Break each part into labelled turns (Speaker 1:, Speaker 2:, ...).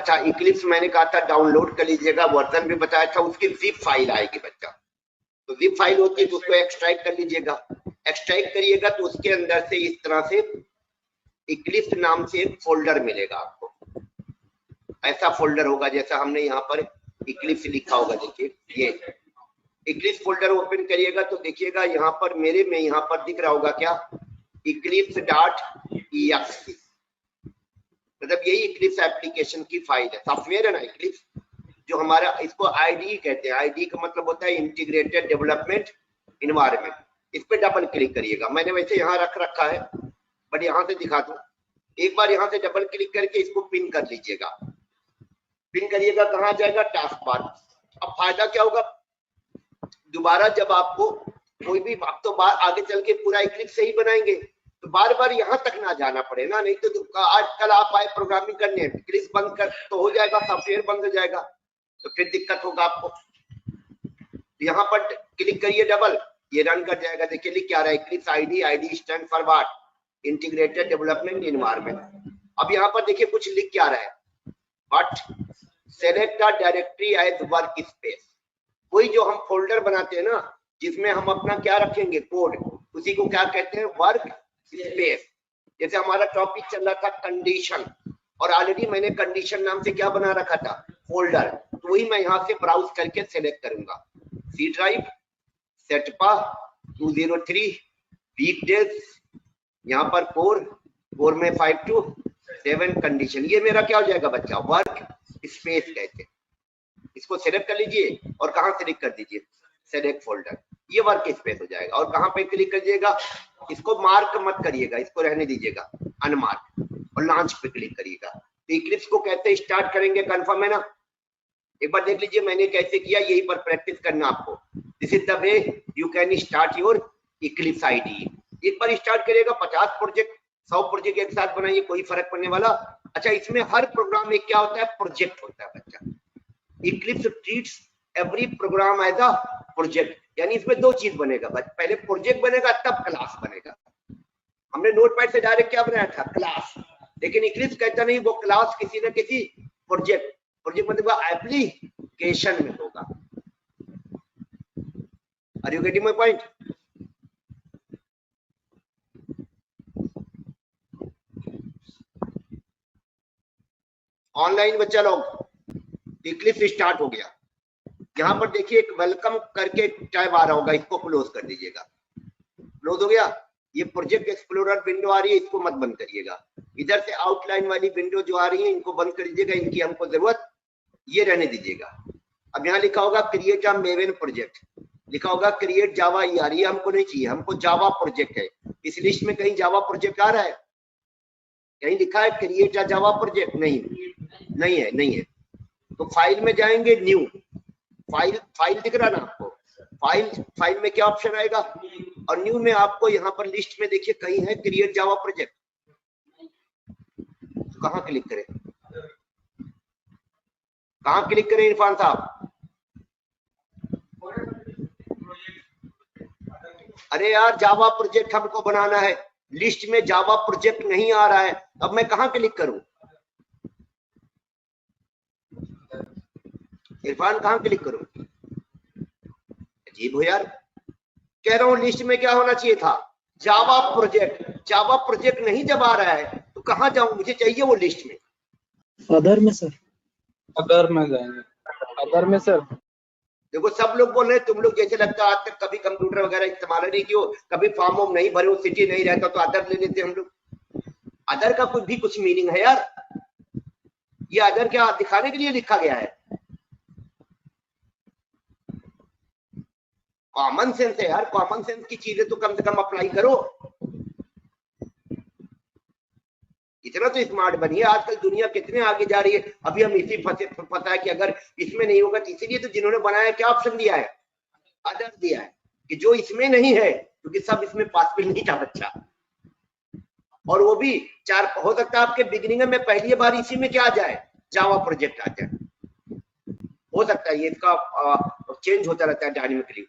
Speaker 1: अच्छा इक्लिप्स मैंने कहा था डाउनलोड कर लीजिएगा, वर्जन भी बताया था, उसकी जिप फाइल आएगी बच्चा। तो जिप फाइल होती है तो उसको एक्सट्रैक्ट कर लीजिएगा। एक्सट्रैक्ट करिएगा तो उसके अंदर से इस तरह से इक्लिप्स नाम से एक फोल्डर मिलेगा आपको। ऐसा फोल्डर होगा जैसा हमने यहाँ पर इक्लिप्स लिखा होगा, देखिए ये इक्लिप्स फोल्डर ओपन करिएगा तो देखिएगा यहाँ पर मेरे में यहाँ पर दिख रहा होगा क्या, eclipse.exe, मतलब यही इक्लिप्स एप्लीकेशन की फाइल है, सॉफ्टवेयर है ना इक्लिप्स, जो हमारा इसको आईडी कहते हैं। आईडी का मतलब होता है इंटीग्रेटेड डेवलपमेंट इन्वायरमेंट। इस पे डबल क्लिक करिएगा, मैंने वैसे यहाँ रख रखा है बट यहाँ से दिखा दूं। एक बार यहाँ से डबल क्लिक करके इसको पिन कर लीजिएगा। पिन करिएगा, कहाँ जाएगा, टास्क बार। अब फायदा क्या होगा, दोबारा जब आपको कोई भी, आप तो बार आगे चल के पूरा इक्लिप्स से ही बनाएंगे तो बार बार यहाँ तक ना जाना पड़े ना, नहीं तो आजकल आप आए प्रोग्रामिंग करने, इक्लिप्स बंद कर तो हो जाएगा, सॉफ्टवेयर बंद हो जाएगा तो फिर दिक्कत होगा आपको। यहाँ पर क्लिक करिए डबल, ये रन कर जाएगा। देखिए लिख क्या रहा है, Eclipse IDE, IDE stand for what, integrated development environment. अब यहाँ पर देखिए कुछ लिख क्या रहा है, but select a directory as workspace. वही जो हम फोल्डर बनाते हैं ना जिसमें हम अपना क्या रखेंगे, कोड, उसी को क्या कहते हैं, वर्क स्पेस। जैसे हमारा टॉपिक चल रहा था कंडीशन, और ऑलरेडी मैंने कंडीशन नाम से क्या बना रखा था, फोल्डर, तो वही मैं यहाँ से ब्राउज करके सेलेक्ट करूंगा। सी ड्राइव, सेटपा 203, वीकडेज, यहाँ पर कोर में 5 to 7 कंडीशन, ये मेरा क्या हो जाएगा बच्चा, वर्क स्पेस कहते हैं। इसको सेलेक्ट कर लीजिए और कहाँ सेलेक्ट कर दीजिए, सेलेक्ट फोल्डर, ये वर्क स्पेस हो जाएगा। और कहाँ पे क्लिक करिएगा, इसको मार्क मत करिएगा, इसको रहने दीजिएगा अनमार्क, और लॉन्च पे क्लिक करिएगा। तो इक्लिप्स को कहते हैं स्टार्ट करेंगे, कंफर्म है ना। एक बार देख लीजिए मैंने कैसे किया, यही पर प्रैक्टिस करना आपको। This is the way you can start your Eclipse ID. एक बार स्टार्ट करिएगा, 50 प्रोजेक्ट 100 प्रोजेक्ट एक साथ बनाइए, कोई फर्क पड़ने वाला। अच्छा इसमें हर प्रोग्राम में क्या होता है, प्रोजेक्ट होता है बच्चा। Eclipse treats every program as a project, यानी इसमें दो चीज बनेगा, पहले प्रोजेक्ट बनेगा तब क्लास बनेगा। हमने नोटपैड से डायरेक्ट क्या बनाया था, क्लास, लेकिन इक्लिप्स कहता नहीं, वो क्लास किसी न किसी प्रोजेक्ट मतलब एप्लीकेशन में होगा। Are you getting my point? Online बच्चा लोग, इक्लिप्स स्टार्ट हो गया। यहाँ पर देखिए एक वेलकम करके टैब आ रहा होगा, इसको क्लोज कर दीजिएगा। क्लोज हो गया। ये प्रोजेक्ट एक्सप्लोरर विंडो आ रही है, इसको मत बंद करिएगा। इधर से आउटलाइन वाली विंडो जो आ रही है इनको बंद कर दीजिएगा, इनकी हमको जरूरत, ये रहने दीजिएगा। अब यहाँ लिखा होगा क्रिएट अ मेवन प्रोजेक्ट, लिखा होगा क्रिएट जावा ER, ये हमको नहीं चाहिए, हमको जावा प्रोजेक्ट है। इस लिस्ट में कहीं जावा प्रोजेक्ट आ रहा है, कहीं लिखा है क्रिएट अ जावा प्रोजेक्ट? नहीं है। तो फाइल में जाएंगे, न्यू फाइल दिख रहा ना आपको, फाइल में क्या ऑप्शन आएगा, और न्यू में आपको यहाँ पर लिस्ट में देखिए कहीं है क्रिएट जावा प्रोजेक्ट, तो कहाँ क्लिक करें, कहाँ क्लिक करें इरफान साहब? अरे यार जावा प्रोजेक्ट हमको बनाना है, लिस्ट में जावा प्रोजेक्ट नहीं आ रहा है, अब मैं कहाँ क्लिक करूं? इरफान कहाँ क्लिक करूं? अजीब हो यार, कह रहा हूं लिस्ट में क्या होना चाहिए था, जावा प्रोजेक्ट। जावा प्रोजेक्ट नहीं जब आ रहा है तो कहाँ जाऊं, मुझे चाहिए वो लिस्ट में।
Speaker 2: अदर में सर, अदर में जाएंगे, अदर में सर।
Speaker 1: देखो सब लोग बोल रहे हैं, तुम लोग जैसे लगता है आज तक कभी कंप्यूटर वगैरह इस्तेमाल नहीं किया, कभी फॉर्म वॉर्म नहीं भरे हो, सिटी नहीं रहता तो अदर ले लेते हम लोग। अदर का कुछ मीनिंग है यार, ये अदर क्या दिखाने के लिए लिखा गया है? कॉमन सेंस है यार, कॉमन सेंस की चीजें तो कम से कम अप्लाई करो। इतना तो स्मार्ट बनिए, आजकल दुनिया कितने आगे जा रही है, अभी हम इसी पता है कि अगर इसमें नहीं होगा तो इसीलिए तो जिन्होंने बनाया क्या ऑप्शन दिया है, अदर दिया है, कि जो इसमें नहीं है, क्योंकि सब इसमें पॉसिबल नहीं था बच्चा। और वो भी चार, हो सकता है आपके बिगिनिंग में पहली बार इसी में क्या आ जाए, जावा प्रोजेक्ट आ जाए, हो सकता है, ये इसका चेंज होता रहता है डायनेमिकली।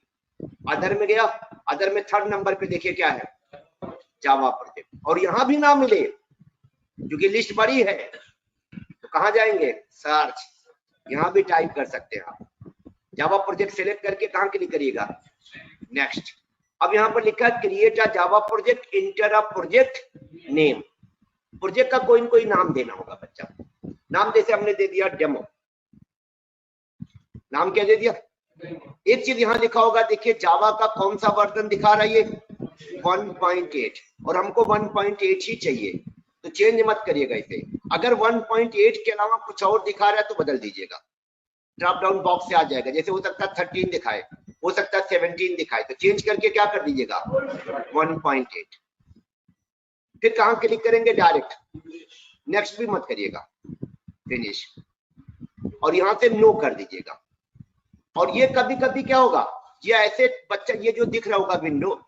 Speaker 1: अदर में गया, अदर में 3rd नंबर पे देखिए क्या है, जावा प्रोजेक्ट, और यहां भी ना मिले क्योंकि लिस्ट बड़ी है, तो कहाँ जाएंगे, सर्च, यहाँ भी टाइप कर सकते हैं आप। जावा प्रोजेक्ट सेलेक्ट करके कहाँ क्लिक करिएगा, नेक्स्ट। अब यहाँ पर लिखा है create a Java project, inter a project name. Project का कोई न कोई नाम देना होगा बच्चा। नाम जैसे हमने दे दिया डेमो, नाम क्या दे दिया। एक चीज यहाँ लिखा होगा, देखिए जावा का कौन सा वर्जन दिखा रहा है, ये 1.8, और हमको 1.8 ही चाहिए, तो चेंज मत करिएगा इसे। अगर 1.8 के अलावा कुछ और दिखा रहा है तो बदल दीजिएगा, ड्रॉप डाउन बॉक्स से आ जाएगा। जैसे हो सकता है 13 दिखाए, हो सकता है 17 दिखाए, तो चेंज करके क्या कर दीजिएगा 1.8। फिर कहाँ क्लिक करेंगे, डायरेक्ट, नेक्स्ट भी मत करिएगा, फिनिश, और यहाँ से नो कर दीजिएगा। और ये कभी कभी क्या होगा, ये ऐसे बच्चा, ये जो दिख रहा होगा विंडो,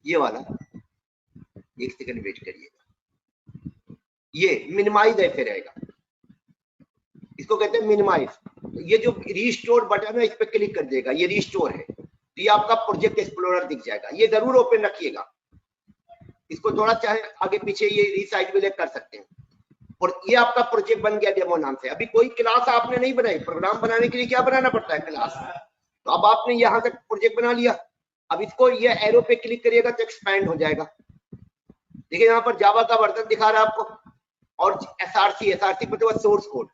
Speaker 1: ये वाला, एक सेकंड वेट करिएगा, ये मिनिमाइज ऐसे रहेगा, इसको कहते हैं मिनिमाइज। ये जो रिस्टोर बटन है इस पे क्लिक कर देगा, ये रिस्टोर है, तो ये आपका प्रोजेक्ट एक्सप्लोरर दिख जाएगा। ये जरूर ओपन रखिएगा, इसको थोड़ा चाहे आगे पीछे ये रीसाइज भी कर सकते हैं। और ये आपका प्रोजेक्ट बन गया डेमो नाम से। अभी कोई क्लास आपने नहीं बनाई, प्रोग्राम बनाने के लिए क्या बनाना पड़ता है, क्लास। तो अब आपने यहाँ तक प्रोजेक्ट बना लिया, अब इसको ये एरो पे क्लिक करिएगा तो एक्सपैंड हो जाएगा। देखिए यहाँ पर जावा का वर्जन दिखा रहा है आपको, और एसआरसी मतलब सोर्स कोड,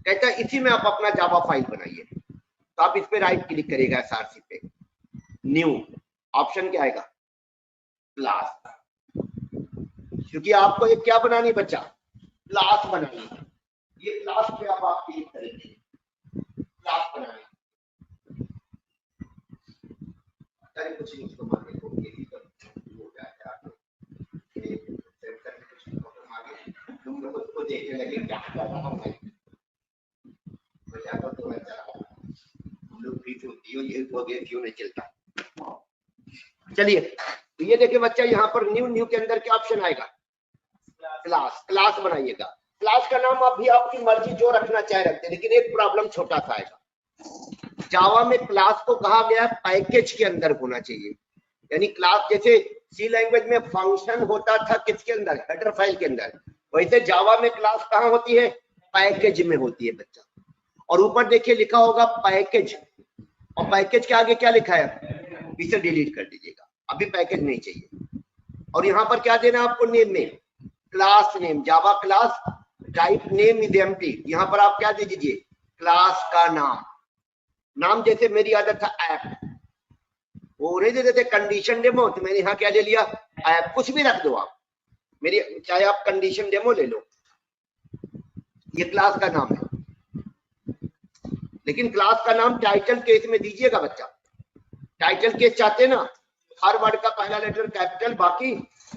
Speaker 1: कहता है इसी में आप अपना जावा फाइल बनाइए। तो आप इस पे राइट क्लिक करिएगा, एसआरसी पे, न्यू, ऑप्शन क्या आएगा, क्लास, क्योंकि आपको एक क्या बनानी बच्चा, क्लास बनानी है। ये क्लास पे अब आप क्लिक करेंगे, क्लास बनानी, अरे कुछ नहीं, इसको मान लो ये भी हो जाएगा, तुम लोग उसको देखने लगे क्या कर रहा हूं मैं, तो हम लोग भी तो ये हो गया, क्यों नहीं चलता। चलिए, तो ये देखिए बच्चा, यहाँ पर न्यू के अंदर क्या ऑप्शन आएगा, क्लास, क्लास बनाइएगा। क्लास का नाम आप भी आपकी मर्जी जो रखना चाहे रखते, लेकिन एक प्रॉब्लम छोटा सा आएगा, जावा में क्लास को कहा गया है पैकेज के अंदर होना चाहिए। यानी क्लास जैसे सी लैंग्वेज में फंक्शन होता था किसके अंदर, हेडर फाइल के अंदर, वैसे जावा में क्लास कहाँ होती है, पैकेज में होती है बच्चा। और ऊपर देखिए लिखा होगा पैकेज, और पैकेज के आगे क्या लिखा है, इसे डिलीट कर दीजिएगा, अभी पैकेज नहीं चाहिए। और यहाँ पर क्या देना आपको, नेम में, class name, Java class, type name is empty. यहाँ पर आप क्या दे दीजिए, क्लास का नाम। नाम जैसे मेरी आदत था ऐप, वो नहीं दे देते कंडीशन डेमो, तो मैंने यहाँ क्या ले लिया, ऐप। कुछ भी रख दो आप, मेरी चाहे आप कंडीशन डेमो ले लो, ये क्लास का नाम है। लेकिन क्लास का नाम टाइटल केस में दीजिएगा बच्चा। टाइटल केस चाहते ना, हर वर्ड का पहला लेटर कैपिटल, बाकी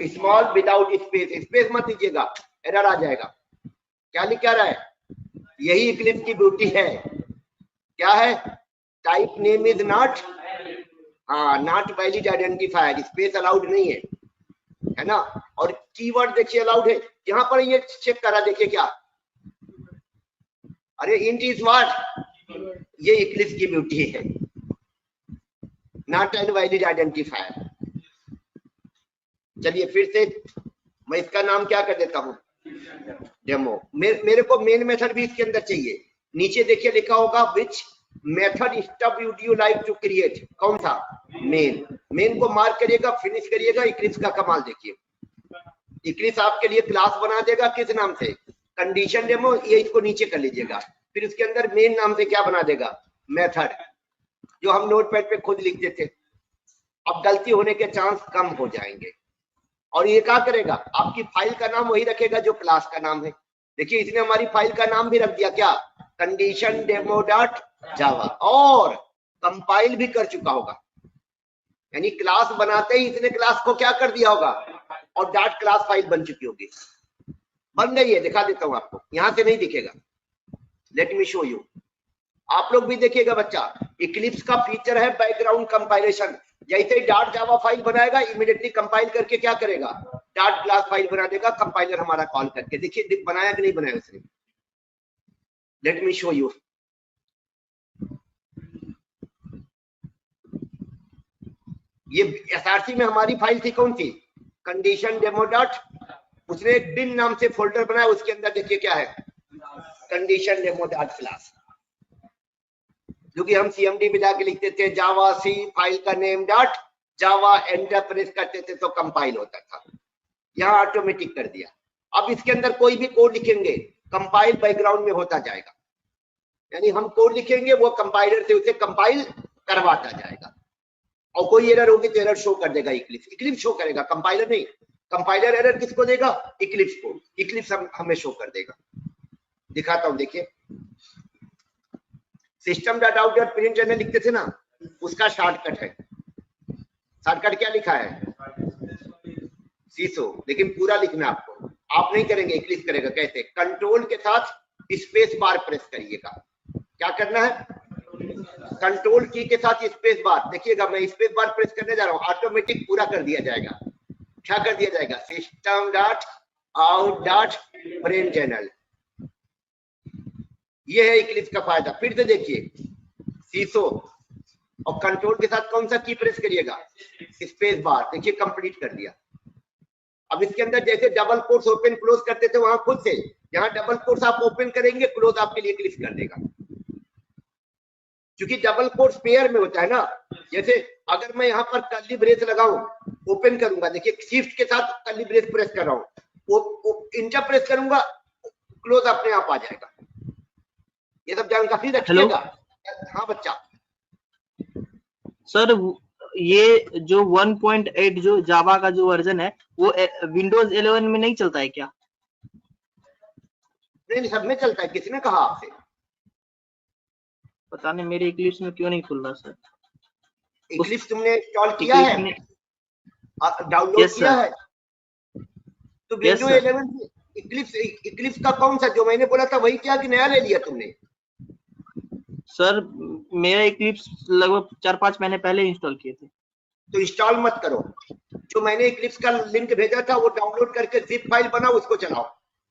Speaker 1: स्मॉल विदाउट स्पेस, स्पेस मत दीजिएगा, एरर आ जाएगा। क्या लिखा रहा है, यही इक्लिप्स की ब्यूटी है, क्या है, टाइप नेम इज नॉट, हाँ, not valid identifier, space allowed नहीं है ना। और कीवर्ड देखिए अलाउड है, यहाँ पर ये चेक करा, देखिए क्या, अरे इंट इज व्हाट, ये इक्लिप्स की ब्यूटी है, नॉट एन वैलिड आइडेंटिफायर। चलिए फिर से मैं इसका नाम क्या कर देता हूँ, डेमो। मेरे को मेन मेथड भी इसके अंदर चाहिए। नीचे देखिए लिखा होगा which method stuff would you like to create, कौन सा, मेन। मेन को मार्क करिएगा, फिनिश करिएगा। इक्लिप्स का कमाल देखिए, इक्लिप्स आपके लिए क्लास बना देगा, किस नाम से, कंडीशन डेमो, ये इसको नीचे कर लीजिएगा। फिर उसके अंदर मेन नाम से क्या बना देगा, मेथड, जो हम नोटपैड पे खुद लिखते थे। अब गलती होने के चांस कम हो जाएंगे। और ये क्या करेगा, आपकी फाइल का नाम वही रखेगा जो क्लास का नाम है। देखिए इसने हमारी फाइल का नाम भी रख दिया, क्या, कंडीशन डेमो डॉट जावा, और कंपाइल भी कर चुका होगा। यानी क्लास बनाते ही इसने क्लास को क्या कर दिया होगा, और डॉट क्लास फाइल बन चुकी होगी। बन गई है, दिखा देता हूं आपको, यहां से नहीं दिखेगा, लेट मी शो यू। आप लोग भी देखिएगा बच्चा, इक्लिप्स का फीचर है बैकग्राउंड कंपाइलेशन। जैसे ही डॉट जावा फाइल बनाएगा, इमीडिएटली कंपाइल करके क्या करेगा, डॉट क्लास फाइल बना देगा, कंपाइलर हमारा कॉल करके। देखिए बनाया कि नहीं बनाया उसने, लेट मी शो यू। ये एसआरसी में हमारी फाइल थी कौन सी, कंडीशन डेमो डॉट, उसने एक बिन नाम से फोल्डर बनाया, उसके अंदर देखिए क्या है, कंडीशन डेमो डॉट क्लास, जो कि हम CMD में जाके लिखते थे जावा सी फाइल का नेम डॉट जावा, एंटर प्रेस करते थे तो कंपाइल होता था। यहाँ ऑटोमेटिक कर दिया। अब इसके अंदर कोई भी कोड लिखेंगे कंपाइल बैकग्राउंड में होता जाएगा, यानी हम कोड लिखेंगे वो कंपाइलर से उसे कंपाइल करवाता जाएगा, और कोई एरर होगी तो एरर शो कर देगा इक्लिप्स शो करेगा, कंपाइलर नहीं। कंपाइलर एरर किसको देगा? इक्लिप्स को। इक्लिप्स हमें शो कर देगा। दिखाता हूं, देखिए system dot out dot print general लिखते थे ना, उसका शॉर्टकट है। शॉर्टकट क्या लिखा है? सीसो, लेकिन पूरा लिखना आपको, आप नहीं करेंगे, इक्लिप्स करेगा। कैसे? कंट्रोल के साथ स्पेस बार प्रेस करिएगा। क्या करना है? कंट्रोल की के साथ स्पेस बार। देखिएगा मैं स्पेस बार प्रेस करने जा रहा हूं, ऑटोमेटिक पूरा कर दिया जाएगा। क्या कर दिया जाएगा? System dot out dot print general. ये है इक्लिप्स का फायदा। फिर से देखिए सीसो, और कंट्रोल के साथ कौन सा की प्रेस करिएगा? Space bar. देखिए कंप्लीट कर दिया। अब इसके अंदर जैसे डबल कोट्स ओपन क्लोज करते थे वहां खुद से, यहाँ डबल कोट्स आप ओपन करेंगे, क्लोज आपके लिए इक्लिप्स कर देगा, क्योंकि डबल कोट्स पेयर में होता है ना। जैसे अगर मैं यहाँ पर कर्ली ब्रेस लगाऊं, ओपन करूंगा, देखिए शिफ्ट के साथ कर्ली ब्रेस प्रेस कर रहा हूँ, वो इंटर प्रेस करूंगा, क्लोज अपने आप आ जाएगा। ये सब जानकारी रखिएगा। हाँ बच्चा।
Speaker 3: सर ये जो 1.8 जो जावा का जो वर्जन है वो विंडोज 11 में नहीं चलता है क्या?
Speaker 1: नहीं, सब में चलता है। किसने कहा आपसे?
Speaker 3: पता नहीं, मेरे इक्लिप्स में क्यों नहीं खुल रहा सर।
Speaker 1: इक्लिप्स तुमने इंस्टॉल किया है, डाउनलोड किया है? तो विंडोज 11 इक्लिप्स का कौन सा, जो मैंने बोला था वही क्या कि नया ले लिया तुमने?
Speaker 3: सर मेरा इक्लिप्स लगभग 4-5 महीने पहले इंस्टॉल किए थे।
Speaker 1: तो इंस्टॉल मत करो, जो मैंने इक्लिप्स का लिंक भेजा था वो डाउनलोड करके जिप फाइल बनाओ, उसको चलाओ।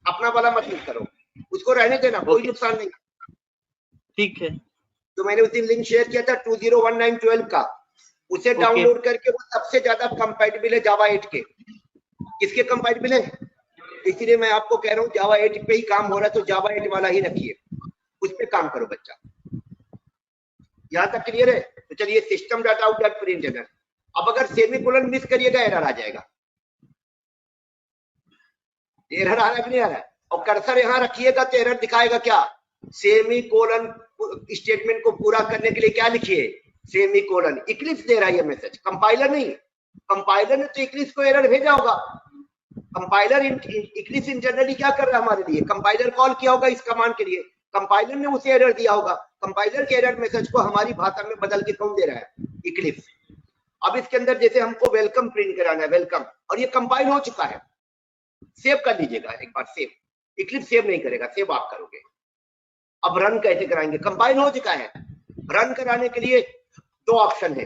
Speaker 1: अपना वाला मत यूज करो, उसको रहने देना, कोई नुकसान नहीं।
Speaker 3: ठीक है।
Speaker 1: तो मैंने उस दिन लिंक शेयर किया था 201912 का, उसे डाउनलोड करके, वो सबसे ज्यादा कंपैटिबल है जावा 8 के। किसके कंपैटिबल है? इसीलिए मैं आपको कह रहा हूँ जावा 8 पे ही काम हो रहा है, तो जावा 8 वाला ही रखिए, उस पे काम करो बच्चा। यहाँ तक क्लियर है? तो चलिए system dot out dot print general. अब अगर सेमीकोलन मिस करिएगा एरर आ जाएगा। एरर आ रहा है कि नहीं आ रहा है? और कर्सर यहाँ रखिएगा तो एरर दिखाएगा क्या? सेमीकोलन स्टेटमेंट को पूरा करने के लिए क्या लिखिए? सेमीकोलन। इक्लिप्स दे रहा है ये मैसेज, कंपाइलर नहीं। कंपाइलर ने तो इक्लिप्स को एरर भेजा होगा। कंपाइलर इक्लिप्स इंटरनली क्या कर रहा है हमारे लिए? कंपाइलर कॉल किया होगा इस कमांड के लिए, कंपाइलर ने उसे एरर दिया होगा। कंपाइलर के एरर मैसेज को हमारी भाषा में बदल के कौन दे रहा है? इक्लिप्स। अब इसके अंदर जैसे हमको वेलकम प्रिंट कराना है, वेलकम, और ये कंपाइल हो चुका है, सेव कर लीजिएगा एक बार। सेव, इक्लिप्स सेव नहीं करेगा, सेव आप करोगे। अब रन कैसे कराएंगे? कंपाइल हो चुका है। रन कराने के लिए दो ऑप्शन है।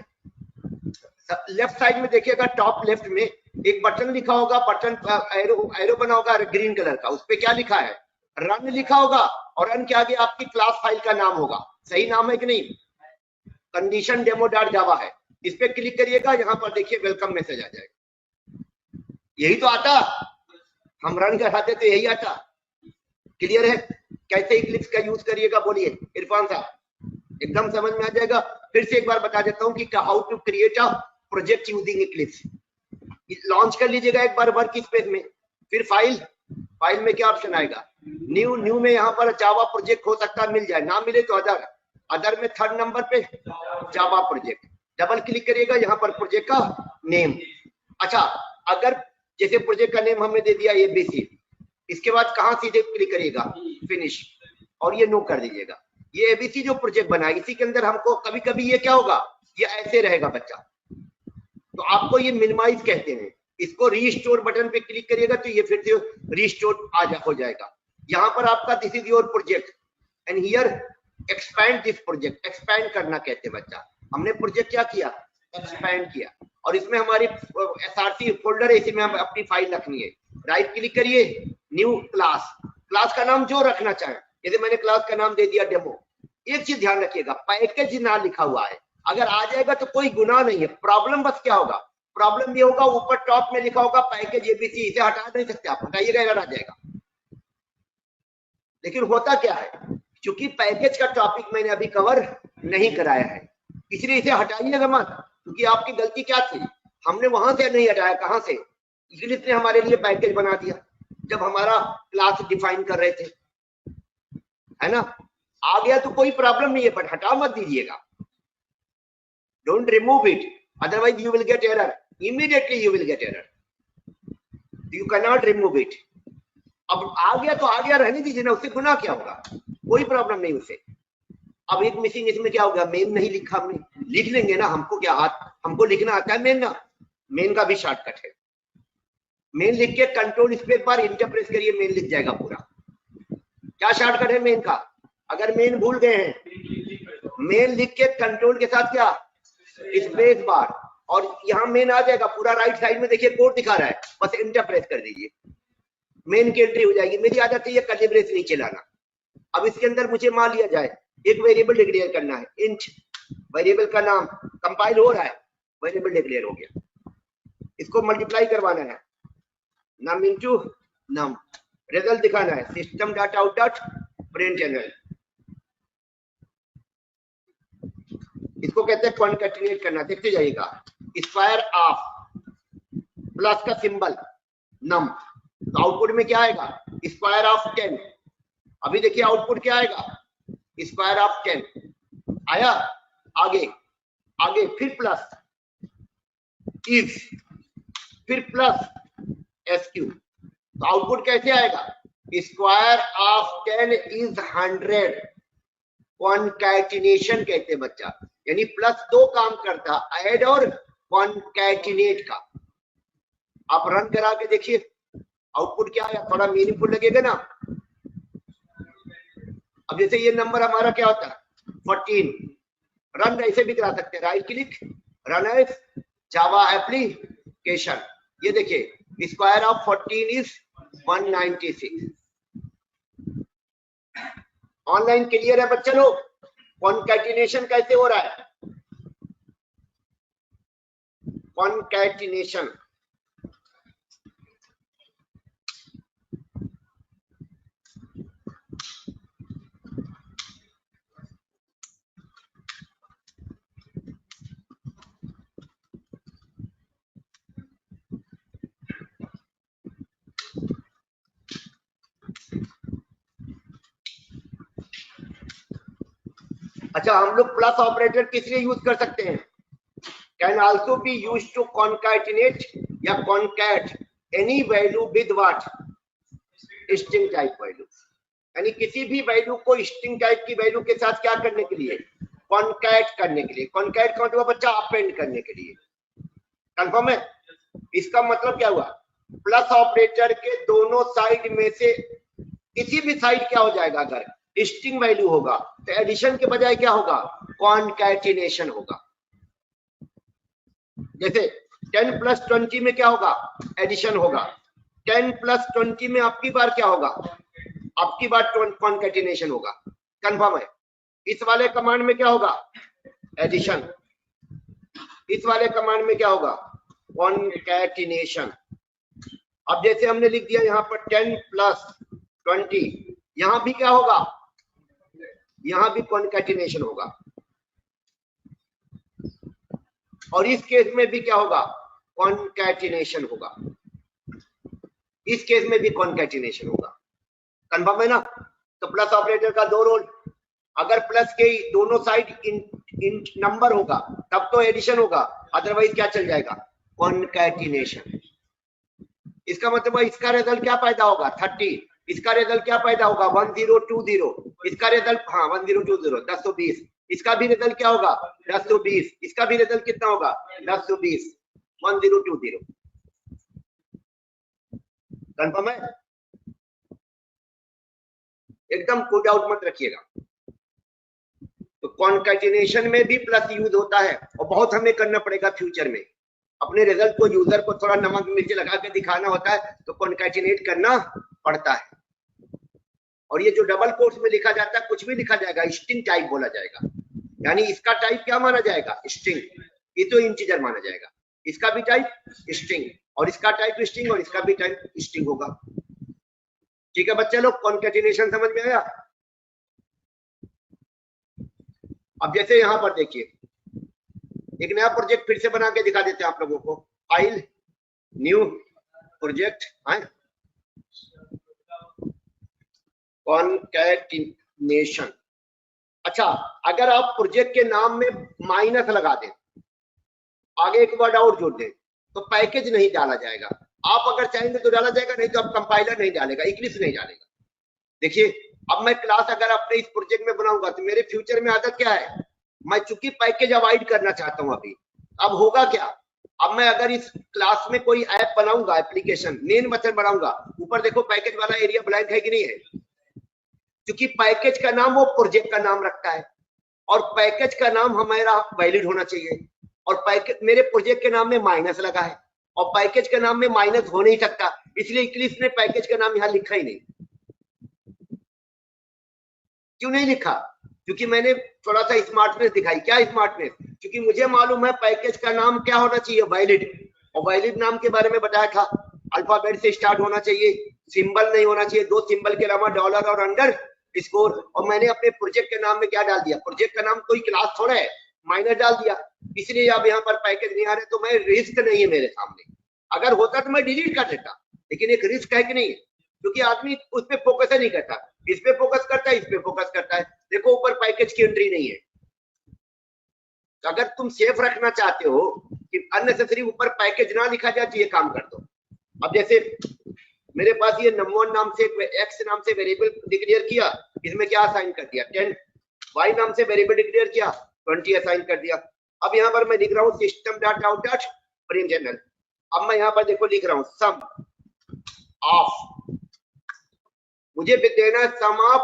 Speaker 1: लेफ्ट साइड में देखिएगा, टॉप लेफ्ट में एक बटन लिखा होगा, बटन एरो बना होगा ग्रीन कलर का, उस पर क्या लिखा है? रन लिखा होगा, और रन के आगे आपकी क्लास फाइल का नाम होगा। सही नाम है कि नहीं? कंडीशन डेमो डॉट जावा है। इस पे क्लिक करिएगा, यहाँ पर देखिए वेलकम मैसेज आ जाएगा। यही तो आता, हम रन कराते तो यही आता। क्लियर है? कैसे इक्लिप्स का यूज करिएगा बोलिए इरफान साहब, एकदम समझ में आ जाएगा। फिर से एक बार बता देता हूँ कि how to create a project using Eclipse. Launch कर लीजिएगा एक बार वर्क स्पेस में, फिर फाइल में क्या ऑप्शन आएगा? न्यू में यहाँ पर जावा प्रोजेक्ट हो सकता है, मिल जाए, ना मिले तो अदर में थर्ड नंबर पे जावा प्रोजेक्ट, डबल क्लिक करिएगा, यहाँ पर प्रोजेक्ट का नेम। अच्छा, अगर जैसे प्रोजेक्ट का नेम हमने दे दिया एबीसी, इसके बाद कहाँ सीधे क्लिक करिएगा? फिनिश, और ये नो कर दीजिएगा। ये एबीसी जो प्रोजेक्ट बना है, इसी के अंदर हमको कभी कभी ये क्या होगा, ये ऐसे रहेगा बच्चा, तो आपको ये मिनिमाइज कहते हैं। इसको रीस्टोर बटन पे क्लिक करिएगा तो ये फिर से रीस्टोर हो जाएगा। यहाँ पर आपका this is your project and here expand this project. Expand करना कहते हैं बच्चा। हमने प्रोजेक्ट क्या किया? एक्सपैंड किया, और इसमें हमारी एसआरसी फोल्डर है, इसी में हम अपनी फाइल रखनी है। राइट क्लिक करिए, न्यू क्लास, क्लास का नाम जो रखना चाहे, जैसे मैंने क्लास का नाम दे दिया डेमो। एक चीज ध्यान रखिएगा, पैकेज ना लिखा हुआ है, अगर आ जाएगा तो कोई गुनाह नहीं है। प्रॉब्लम बस क्या होगा? प्रॉब्लम ये होगा, ऊपर टॉप में लिखा होगा पैकेज एबीसी, इसे हटा नहीं सकते आप, हटाइएगा एरर आ जाएगा। लेकिन होता क्या है, क्योंकि पैकेज का टॉपिक मैंने अभी कवर नहीं कराया है, इसलिए इसे हटाइएगा मत, क्योंकि आपकी गलती क्या थी, हमने वहां से नहीं हटाया, कहां से, इंग्लिश ने हमारे लिए पैकेज बना दिया जब हमारा क्लास डिफाइन कर रहे थे, है ना। आ गया तो कोई प्रॉब्लम नहीं है, बट हटा मत दीजिएगा, don't remove it, otherwise you will get error, immediately you will get error, you can not remove it. अब आ गया तो आ गया, रहने दीजिए ना, उससे गुनाह क्या होगा, कोई प्रॉब्लम नहीं उससे। अब एक मिसिंग इसमें क्या होगा, मेन नहीं लिखा हमने, लिख लेंगे ना, हमको क्या हमको लिखना आता है मेन ना, मेन का भी शॉर्टकट है, मेन लिख के control space bar enter press करिए, मेन लिख जाएगा पूरा। क्या शॉर्टकट है मेन का, अगर मेन भूल गए हैं, मेन लिख के कंट्रोल के साथ क्या स्पेस बार, और यहाँ मेन आ जाएगा पूरा, राइट साइड में देखिए कोड दिखा रहा है, बस इंटर प्रेस कर दीजिए, मेन की एंट्री हो जाएगी। मेरी आदत है ये कर्ली ब्रेस नहीं चलाना। अब इसके अंदर मुझे मान लिया जाए एक वेरिएबल डिक्लेयर करना है, इंट, वेरिएबल का नाम, कंपाइल हो रहा है, वेरिएबल डिक्लेयर हो गया, इसको मल्टीप्लाई करवाना है, नम इंटू नम, रिजल्ट दिखाना है, system dot out dot println, इसको कहते हैं कॉन्कैटिनेट करना। देखते जाइएगा, स्क्वायर ऑफ प्लस का सिंबल नम, तो आउटपुट में क्या आएगा, स्क्वायर ऑफ 10, अभी देखिए आउटपुट क्या आएगा, स्क्वायर ऑफ 10 आया, आगे आगे फिर प्लस इज, फिर प्लस एसक्यू, तो आउटपुट कैसे आएगा, स्क्वायर ऑफ 10 इज 100, कॉन्कैटिनेशन कहते हैं बच्चा, यानी प्लस दो काम करता, ऐड और कॉन्कैटिनेट का। आप रन करा के देखिए आउटपुट क्या आया, थोड़ा मीनिंगफुल लगेगा ना। अब जैसे ये नंबर हमारा क्या होता है 14, रन ऐसे भी करा सकते हैं, right click, run as Java application, ये देखिए square of 14 is 196। Online clear है बच्चे लोग, कॉन्कैटिनेशन कैसे हो रहा है, कॉन्कैटिनेशन, अच्छा हम लोग प्लस ऑपरेटर किस लिए यूज कर सकते हैं, can also be used to concatenate या concat any value with what, string type value, यानी किसी भी वैल्यू को स्ट्रिंग टाइप की वैल्यू के साथ क्या करने के लिए, कॉन्कैट करने के लिए, कॉन्कैट का मतलब बच्चा अपेंड करने के लिए, कंफर्म है। इसका मतलब क्या हुआ, प्लस ऑपरेटर के दोनों साइड में से किसी भी साइड क्या हो जाएगा, अगर स्ट्रिंग वैल्यू होगा तो एडिशन के बजाय क्या होगा, कॉन्कैटिनेशन होगा। जैसे 10 प्लस 20 में क्या होगा, एडिशन होगा, 10 प्लस 20 में आपकी बार क्या होगा, आपकी बार कॉन्कैटिनेशन होगा, कंफर्म है। इस वाले कमांड में क्या होगा, एडिशन, इस वाले कमांड में क्या होगा, कॉन्कैटिनेशन। अब जैसे हमने लिख दिया यहाँ पर 10 प्लस 20, यहां भी क्या होगा, यहां भी कॉन्कैटिनेशन होगा, और इस केस में भी क्या होगा, कॉन्कैटिनेशन होगा, इस केस में भी कॉन्कैटिनेशन होगा, कंफर्म है ना। तो प्लस ऑपरेटर का दो रोल, अगर प्लस के दोनों साइड इन नंबर होगा तब तो एडिशन होगा, अदरवाइज क्या चल जाएगा, कॉन्कैटिनेशन। इसका मतलब इसका रिजल्ट क्या पैदा होगा 30, इसका रिजल्ट क्या पैदा होगा 1020, इसका रिजल्ट हाँ 1020 1020, इसका भी रिजल्ट क्या होगा 1020, इसका भी रिजल्ट कितना होगा 1020 1020, कंफर्म है, एकदम कोई डाउट मत रखिएगा। तो कॉन्कैटिनेशन में भी प्लस यूज होता है, और बहुत हमें करना पड़ेगा फ्यूचर में, अपने रिजल्ट को यूजर को थोड़ा नमक मिर्च लगा के दिखाना होता है, तो कॉन्कैटिनेट करना पड़ता है। और ये जो डबल कोट्स में लिखा जाता है, कुछ भी लिखा जाएगा स्ट्रिंग टाइप बोला जाएगा, यानी इसका टाइप क्या माना जाएगा, स्ट्रिंग, ये तो इंटीजर माना जाएगा, इसका भी टाइप स्ट्रिंग, और इसका टाइप स्ट्रिंग, और इसका भी टाइप स्ट्रिंग होगा। ठीक है बच्चे लोग, कॉन्केटिनेशन समझ में आया। अब जैसे यहाँ पर देखिए, एक नया प्रोजेक्ट फिर से बना के दिखा देते हैं आप लोगों को। File, new project, concatenation. अच्छा, अगर आप प्रोजेक्ट के नाम में माइनस लगा दें, आगे एक वर्ड और जोड़ दें, तो पैकेज नहीं डाला जाएगा। आप अगर चाहेंगे तो डाला जाएगा, नहीं तो आप कंपाइलर नहीं डालेगा, इक्लिप्स नहीं डालेगा। देखिए, अब मैं क्लास अगर अपने इस प्रोजेक्ट में बनाऊंगा तो मेरे फ्यूचर में आदत क्या है, मैं चूंकि पैकेज अवॉइड करना चाहता हूं अभी। अब होगा क्या, अब मैं अगर इस क्लास में कोई ऐप बनाऊंगा, एप्लीकेशन मेन मेथड बनाऊंगा, ऊपर देखो पैकेज वाला एरिया ब्लैंक है कि नहीं है, क्योंकि पैकेज का नाम वो प्रोजेक्ट का नाम रखता है, और पैकेज का नाम हमारा वैलिड होना चाहिए। और पैकेज मेरे प्रोजेक्ट के नाम में माइनस लगा है, और पैकेज के नाम में माइनस हो नहीं सकता, इसलिए इक्लिप्स ने पैकेज का नाम यहाँ लिखा ही नहीं। क्यों नहीं लिखा, क्योंकि मैंने थोड़ा सा स्मार्टनेस दिखाई। क्या स्मार्टनेस, क्योंकि मुझे मालूम है पैकेज का नाम क्या होना चाहिए, वैलिड। और वैलिड नाम के बारे में बताया था, अल्फाबेट से स्टार्ट होना चाहिए, सिंबल नहीं होना चाहिए, 2 सिंबल के अलावा डॉलर और अंडर स्कोर। और मैंने अपने प्रोजेक्ट के नाम में क्या डाल दिया, प्रोजेक्ट का नाम कोई क्लास थोड़ा है, माइनस डाल दिया, इसलिए अब यहाँ पर पैकेज नहीं आ रहे। तो मैं रिस्क नहीं है मेरे सामने, अगर होता तो मैं डिलीट कर देता, लेकिन एक रिस्क है कि नहीं, क्योंकि आदमी उस पर फोकस नहीं करता, इस पे फोकस करता है, इस पे फोकस करता है। देखो ऊपर पैकेज की एंट्री नहीं है। तो अगर तुम सेफ रखना चाहते हो कि अननेसेसरी ऊपर पैकेज ना लिखा जाए, तो ये काम कर दो। अब जैसे मेरे पास ये num1 नाम से x नाम से वेरिएबल डिक्लेयर किया, इसमें क्या असाइन कर दिया 10, y नाम से वेरिएबल डिक्लेयर किया 20 असाइन कर दिया। अब यहाँ पर मैं लिख रहा हूँ system dot out dot print general. अब मैं यहाँ पर देखो लिख रहा हूँ सम ऑफ, मुझे देना है सम ऑफ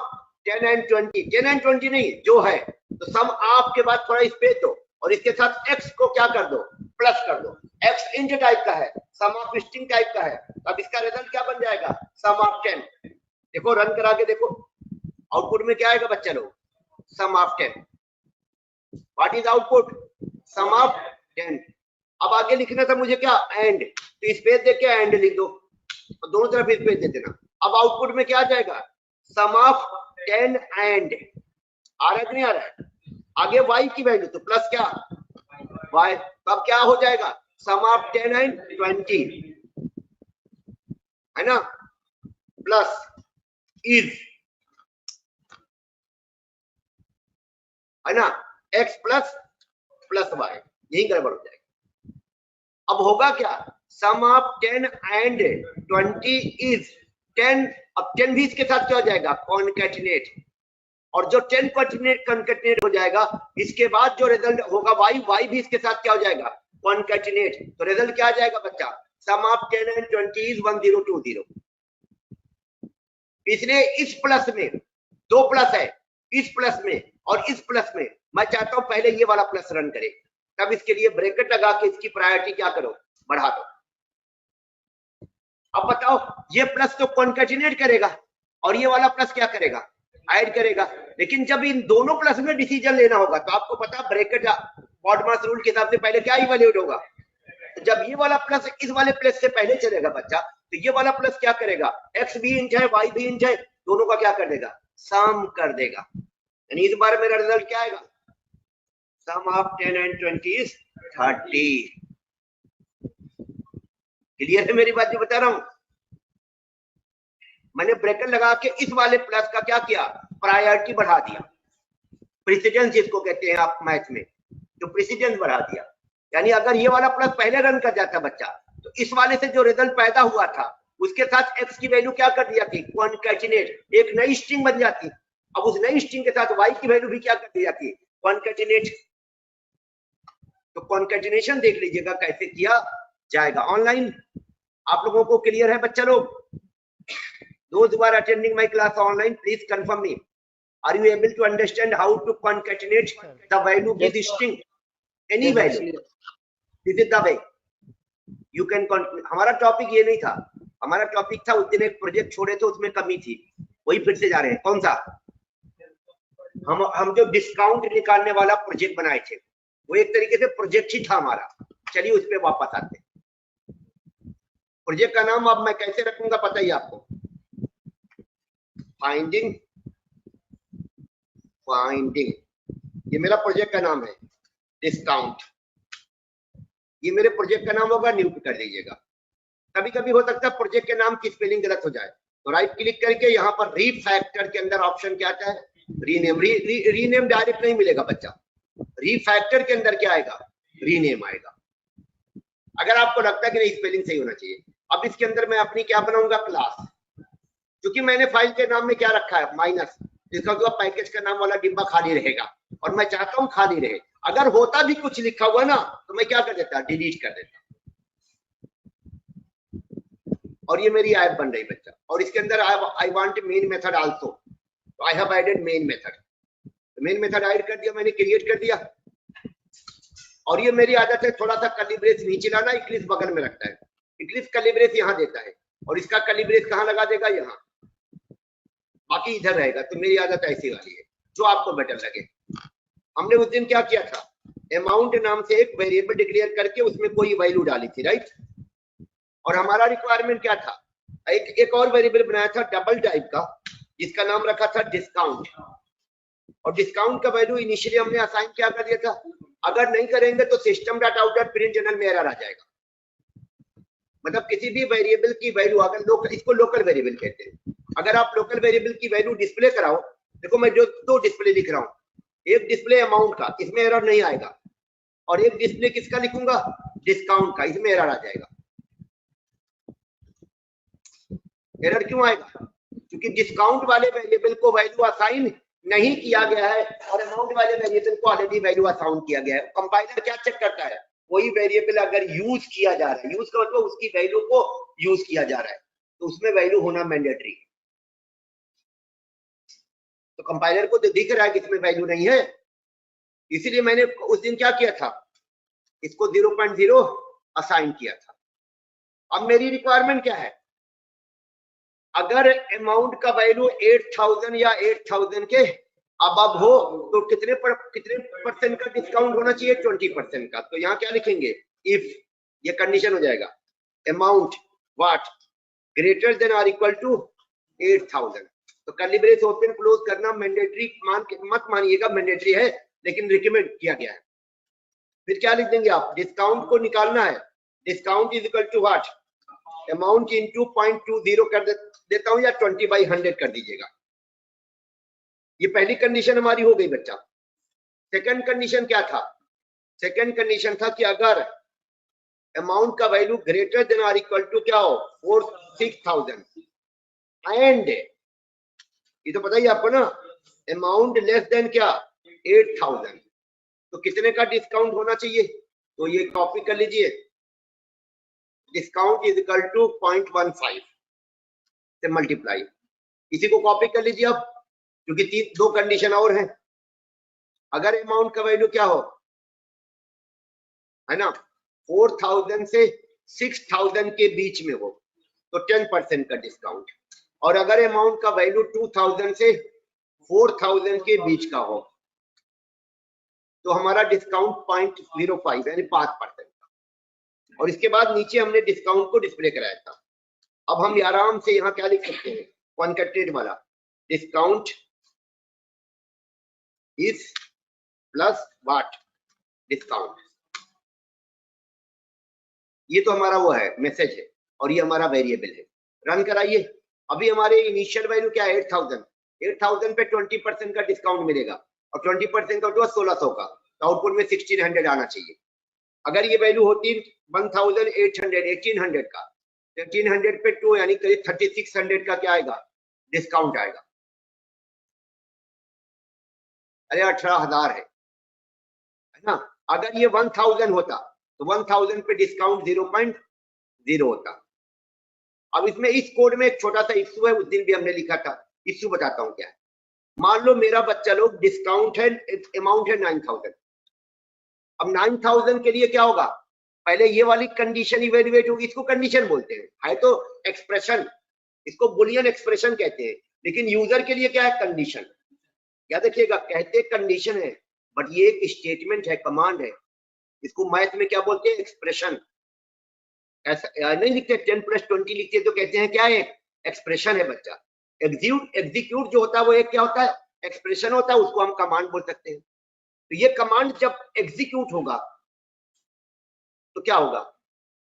Speaker 1: 10 एंड 20, 10 एंड 20 नहीं जो है, तो सम ऑफ के बाद थोड़ा स्पेस दो, और इसके साथ x को क्या कर दो, प्लस कर दो। x इंट टाइप का है, सम ऑफ स्ट्रिंग टाइप का है, अब इसका रिजल्ट क्या बन जाएगा, सम ऑफ 10। देखो रन करा के देखो, आउटपुट में क्या आएगा बच्चा लोग, sum of 10। What is output, sum of 10। अब आगे लिखना था मुझे क्या, एंड, तो स्पेस दे के एंड लिख दो, और दोनों तरफ स्पेस दे देना। अब आउटपुट में क्या आ जाएगा, सम ऑफ 10 एंड, आ रहा है कि नहीं आ रहा है, आगे y की वैल्यू तो प्लस क्या y, तब क्या हो जाएगा, सम ऑफ 10 एंड 20, है ना, प्लस इज, है ना, x प्लस प्लस y, यही गड़बड़ हो जाएगा। अब होगा क्या, सम ऑफ 10 एंड 20 इज 10, अब 10 भी इसके साथ क्या हो जाएगा, कॉन्कैटिनेट, और जो 10 कॉन्कैटिनेट हो जाएगा, इसके बाद जो रिजल्ट होगा y भी इसके साथ क्या हो जाएगा, कॉन्कैटिनेट। तो रिजल्ट क्या आ जाएगा बच्चा, सम ऑफ 10 एंड 20 इज 1020। इसलिए इस प्लस में 2 प्लस है, इस प्लस में और इस प्लस में मैं चाहता हूं पहले ये वाला प्लस रन करे, तब इसके लिए ब्रैकेट लगा के इसकी प्रायोरिटी क्या करो, बढ़ा दो। अब बताओ, ये प्लस तो कॉन्कैटिनेट करेगा, और ये वाला प्लस क्या करेगा, ऐड करेगा। लेकिन जब इन दोनों प्लस में डिसीजन लेना होगा, तो आपको पता ब्रैकेट बॉडमास रूल के हिसाब से पहले क्या इवैल्यूएट होगा, तो जब ये वाला प्लस इस वाले प्लस से पहले चलेगा बच्चा, तो ये वाला प्लस क्या करेगा, x भी इंट है y भी इंट है, दोनों का क्या कर देगा, सम कर देगा। यानी इस बार मेरा रिजल्ट क्या आएगा, सम ऑफ 10 एंड 20 इज 30। क्लियर है मेरी बात जो बता रहा हूं, मैंने ब्रैकेट लगा के इस वाले प्लस का क्या किया, प्रायोरिटी बढ़ा दिया, प्रेसिडेंस जिसको कहते हैं आप मैथ में, तो प्रेसिडेंस बढ़ा दिया। यानी अगर ये वाला प्लस पहले रन कर जाता बच्चा, तो इस वाले से जो रिजल्ट पैदा हुआ था उसके साथ x की वैल्यू क्या कर दिया थी, कॉन्कैटिनेट, एक नई स्ट्रिंग बन जाती। अब उस नई स्ट्रिंग के साथ y की वैल्यू भी क्या कर दी जाती, कॉन्कैटिनेट। तो कॉन्कैटिनेशन देख लीजिएगा कैसे किया जाएगा ऑनलाइन। आप लोगों को क्लियर है बच्चा लोग? Those who are attending my class online, please confirm me. Are you able to understand how to concatenate the value with the string? Any value. This is the way. You can. हमारा topic ये नहीं था, हमारा topic था उस दिन एक project छोड़े थे उसमें कमी थी, वही फिर से जा रहे हैं। कौन सा? हम जो डिस्काउंट निकालने वाला प्रोजेक्ट बनाए थे, वो एक तरीके से प्रोजेक्ट ही था हमारा। चलिए उस पर वापस आते हैं। प्रोजेक्ट का नाम अब मैं कैसे रखूंगा पता ही आपको, फाइंडिंग ये मेरा प्रोजेक्ट का नाम है, डिस्काउंट, ये मेरे प्रोजेक्ट का नाम होगा, न्यू पे कर दीजिएगा। कभी कभी हो सकता है प्रोजेक्ट के नाम की स्पेलिंग गलत हो जाए, तो राइट क्लिक करके यहाँ पर रीफैक्टर के अंदर ऑप्शन क्या आता है, रीनेम। रीनेम डायरेक्ट नहीं मिलेगा बच्चा, रीफैक्टर के अंदर क्या आएगा, रीनेम आएगा। अगर आपको लगता है कि नहीं स्पेलिंग सही होना चाहिए, अब इसके अंदर मैं अपनी क्या बनाऊंगा, क्लास। क्योंकि मैंने फाइल के नाम में क्या रखा है, माइनस, जिसका मतलब पैकेज का नाम वाला डिब्बा खाली रहेगा, और मैं चाहता हूं खाली रहे। अगर होता भी कुछ लिखा हुआ ना, तो मैं क्या कर देता, डिलीट कर देता। और ये मेरी ऐप बन रही बच्चा, और इसके अंदर I want main method also, तो I have added main method. Main method add कर दिया मैंने, क्रिएट कर दिया। और ये मेरी आदत है थोड़ा सा कर्ली ब्रेस नीचे लाना, इक्लिप्स बगल में रखता है, इक्लिप्स कर्ली ब्रेस यहाँ देता है, और इसका कर्ली ब्रेस कहाँ लगा देगा, यहाँ, बाकी इधर रहेगा। तो मेरी आदत ऐसी वाली है, जो आपको बेटर लगे। हमने उस दिन क्या किया था, अमाउंट नाम से एक वेरिएबल डिक्लेयर करके उसमें कोई वैल्यू डाली थी, राइट। और हमारा रिक्वायरमेंट क्या था, एक और वेरिएबल बनाया था डबल टाइप का, जिसका नाम रखा था डिस्काउंट। और डिस्काउंट का वैल्यू इनिशियली हमने असाइन क्या कर दिया था, अगर नहीं करेंगे तो system dot out dot print general में एरर आ जाएगा। मतलब किसी भी वेरिएबल की वैल्यू, अगर इसको लोकल वेरिएबल कहते हैं, अगर आप लोकल वेरिएबल की वैल्यू डिस्प्ले कराओ, देखो मैं जो दो डिस्प्ले लिख रहा हूँ, एक डिस्प्ले अमाउंट का, इसमें एरर नहीं आएगा, और एक डिस्प्ले किसका लिखूंगा, डिस्काउंट का, इसमें एरर आ जाएगा। एरर क्यों आएगा, क्योंकि डिस्काउंट वाले वेरिएबल को वैल्यू असाइन नहीं किया गया है, और अमाउंट वाले वेरिएबल को ऑलरेडी वैल्यू असाइन किया गया है। कंपाइलर क्या चेक करता है, कोई वेरिएबल अगर यूज किया जा रहा है, यूज का मतलब उसकी वैल्यू को यूज किया जा रहा है, तो उसमें वैल्यू होना मैंडेटरी है। तो कंपाइलर को तो दिख रहा है कि इसमें वैल्यू नहीं है, इसीलिए मैंने उस दिन क्या किया था, इसको 0.0 असाइन किया था। अब मेरी रिक्वायरमेंट क्या है, अगर अमाउंट का वैल्यू 8000 या 8000 के अब हो, तो कितने परसेंट का डिस्काउंट होना चाहिए, 20% का। तो यहाँ क्या लिखेंगे, इफ, ये कंडीशन हो जाएगा, अमाउंट व्हाट ग्रेटर देन और इक्वल टू 8000। तो कर्ली ब्रेस ओपन क्लोज करना मैंडेटरी मत मानिएगा, मैंडेटरी है, लेकिन रिकमेंड किया गया है। फिर क्या लिख देंगे आप, डिस्काउंट को निकालना है, discount is equal to what, amount into 0.20 कर देता हूं, या 20/100 कर दीजिएगा। ये पहली कंडीशन हमारी हो गई बच्चा। सेकंड कंडीशन क्या था, सेकंड कंडीशन था कि अगर अमाउंट का वैल्यू ग्रेटर देन और इक्वल टू क्या हो, 6000, एंड ये तो पता ही आपको ना, अमाउंट लेस देन क्या, 8000, तो कितने का डिस्काउंट होना चाहिए। तो ये कॉपी कर लीजिए, डिस्काउंट इज इक्वल टू 0.15 से मल्टीप्लाई, इसी को कॉपी कर लीजिए अब, क्योंकि दो कंडीशन और हैं। अगर अमाउंट का वैल्यू क्या हो, है ना, 4000 से 6000 के बीच में हो, तो 10% का डिस्काउंट। और अगर अमाउंट का वैल्यू 2000 से 4000 के बीच का हो, तो हमारा डिस्काउंट 0.05 यानी 5% का। और इसके बाद नीचे हमने डिस्काउंट को डिस्प्ले कराया था। अब हम आराम से यहाँ क्या लिख सकते हैं, कॉन्कैटिनेट वाला, discount is plus what, discount. ये तो हमारा वो है, मैसेज है, और ये हमारा वेरिएबल है। रन कराइए। अभी हमारे इनिशियल वैल्यू क्या है, 8000 पे 20% का डिस्काउंट मिलेगा, और 20% का होगा 1600 का, तो आउटपुट में 1600 आना चाहिए। अगर ये वैल्यू होती 1800 का, 1800 पे 2 यानी करीब 3600 का क्या आएगा, डिस्काउंट आएगा। अरे 18000 है ना। अगर ये 1000 होता, तो 1000 पे डिस्काउंट 0.0 होता। अब इसमें इस कोड में एक छोटा सा इश्यू है, उस दिन भी हमने लिखा था, इश्यू बताता हूं क्या है। मान लो मेरा बच्चा लोग डिस्काउंट है, अमाउंट है 9000। अब 9000 के लिए क्या होगा, पहले ये वाली कंडीशन इवेल्युएट होगी, इसको कंडीशन बोलते हैं, है तो एक्सप्रेशन, इसको बुलियन एक्सप्रेशन कहते हैं, लेकिन यूजर के लिए क्या है, कंडीशन। याद रखिएगा, कहते कंडीशन है, बट ये एक स्टेटमेंट है, कमांड है। इसको मैथ में क्या बोलते हैं, एक्सप्रेशन। ऐसा नहीं लिखते 10 + 20 लिखते तो कहते हैं क्या है, एक्सप्रेशन है बच्चा। एग्जीक्यूट जो होता है वो एक क्या होता है, एक्सप्रेशन होता है, उसको हम कमांड बोल सकते हैं। तो ये कमांड जब एग्जीक्यूट होगा तो क्या होगा,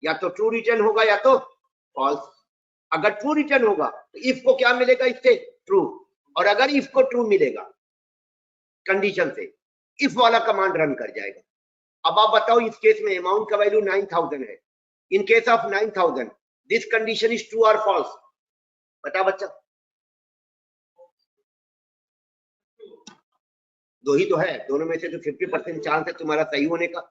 Speaker 1: या तो ट्रू रिटर्न होगा या तो फॉल्स। अगर ट्रू रिटर्न होगा तो इफ को क्या मिलेगा, इससे ट्रू, और अगर इफ को ट्रू मिलेगा कंडीशन से, इफ वाला कमांड रन कर जाएगा। अब आप बताओ इस केस में अमाउंट का वैल्यू 9000 है, in case of 9000 this condition is true और फॉल्स, बता बच्चा। दो ही तो है, दोनों में से तो 50% चांस है तुम्हारा सही होने का।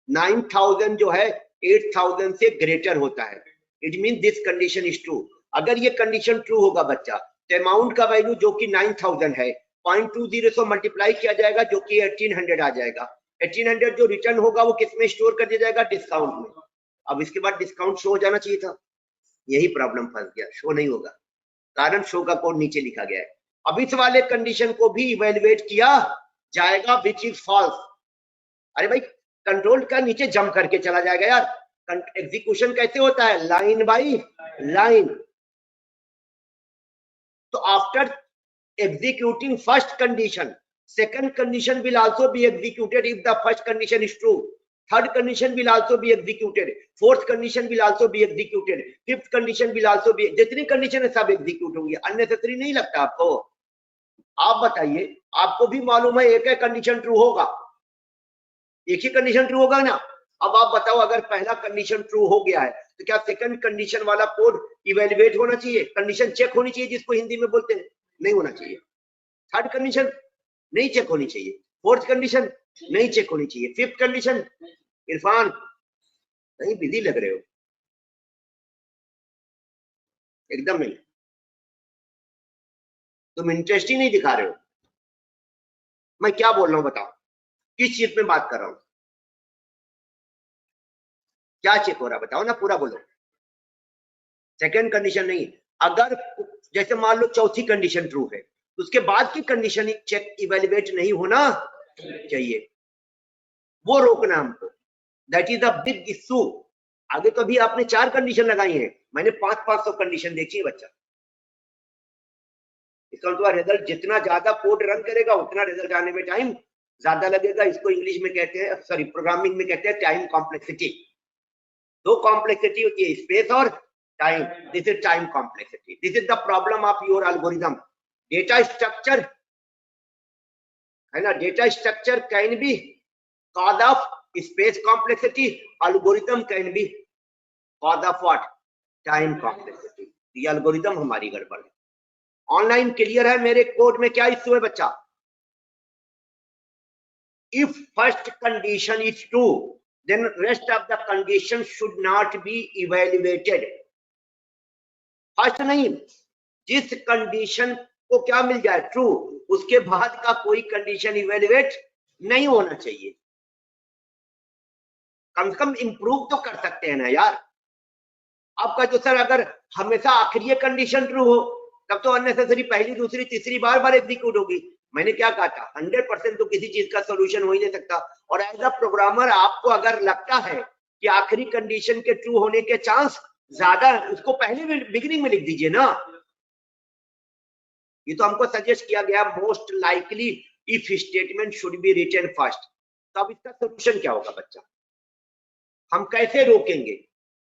Speaker 1: 9000 जो है 8000 से ग्रेटर होता है, it mean this condition is true. अगर ये कंडीशन ट्रू होगा बच्चा, तो अमाउंट का वैल्यू जो कि 9000 है 0.20 से मल्टीप्लाई किया जाएगा, जो कि 1800 आ जाएगा। 1800 जो रिटर्न होगा वो किसमें स्टोर कर दिया जाएगा, डिस्काउंट में। अब इसके बाद डिस्काउंट शो हो जाना चाहिए था, यही प्रॉब्लम फंस गया, शो नहीं होगा, कारण शो का कोड नीचे लिखा गया है। अब इस वाले कंडीशन को भी इवेल्युएट किया जाएगा विच इज फॉल्स। अरे भाई कंट्रोल का नीचे जंप करके चला जाएगा यार, एग्जीक्यूशन कैसे होता है, लाइन बाय लाइन। तो after executing first condition, second condition will also be executed if the first condition is true, third condition will also be executed, fourth condition will also be executed, fifth condition will also be, जितनी condition है सब execute होंगी। Unnecessary नहीं लगता आपको? आप बताइए, आपको भी मालूम है एक कंडीशन ट्रू होगा, एक ही कंडीशन ट्रू होगा ना। अब आप बताओ अगर पहला कंडीशन ट्रू हो गया है तो क्या सेकंड कंडीशन वाला कोड इवेल्युएट होना चाहिए, कंडीशन चेक होनी चाहिए, जिसको हिंदी में बोलते हैं, नहीं होना चाहिए। थर्ड कंडीशन नहीं चेक होनी चाहिए, फोर्थ कंडीशन नहीं चेक होनी चाहिए, फिफ्थ कंडीशन, इरफान नहीं बिजी लग रहे हो एकदम नहीं, तुम इंटरेस्ट ही नहीं दिखा रहे हो। मैं क्या बोल रहा हूं बताओ, किस चीज में बात कर रहा हूं, क्या चेक हो रहा है बताओ ना, पूरा बोलो। सेकंड कंडीशन नहीं, अगर जैसे मान लो चौथी कंडीशन ट्रू है, उसके बाद की कंडीशन चेक इवेल्युएट नहीं होना चाहिए, वो रोकना हमको, that is the big issue. आगे तो अभी आपने 4 कंडीशन लगाई है, मैंने 500 कंडीशन देखी है बच्चा। इसका मतलब रिजल्ट जितना ज्यादा कोड रन करेगा उतना रिजल्ट आने में टाइम ज्यादा लगेगा। इसको इंग्लिश में कहते हैं, सॉरी प्रोग्रामिंग में कहते हैं टाइम कॉम्प्लेक्सिटी। दो कॉम्प्लेक्सिटी होती है, स्पेस और time. This is time complexity, this is the problem of your algorithm. Data structure है ना, data structure can be cause of space complexity, algorithm can be cause of what, time complexity. ये algorithm हमारी गड़बड़ है। Online clear है मेरे code में क्या इश्यू है बच्चा? If first condition is true then rest of the condition should not be evaluated. First नहीं, जिस कंडीशन को क्या मिल जाए ट्रू, उसके बाद का कोई कंडीशन इवेल्युएट नहीं होना चाहिए। कम से कम इंप्रूव तो कर सकते हैं ना यार। आपका जो सर अगर हमेशा आखिरी कंडीशन ट्रू हो तब तो अननेसेसरी पहली दूसरी तीसरी बार बार एग्जीक्यूट होगी। मैंने क्या कहा था, 100% तो किसी चीज का सोल्यूशन हो ही नहीं सकता। और एज अ प्रोग्रामर आपको अगर लगता है कि आखिरी कंडीशन के ट्रू होने के चांस ज्यादा, उसको पहले बिगिनिंग में लिख दीजिए ना। ये तो हमको सजेस्ट किया गया most likely if statement should be written first. तो अब इसका सोल्यूशन क्या होगा बच्चा, हम कैसे रोकेंगे?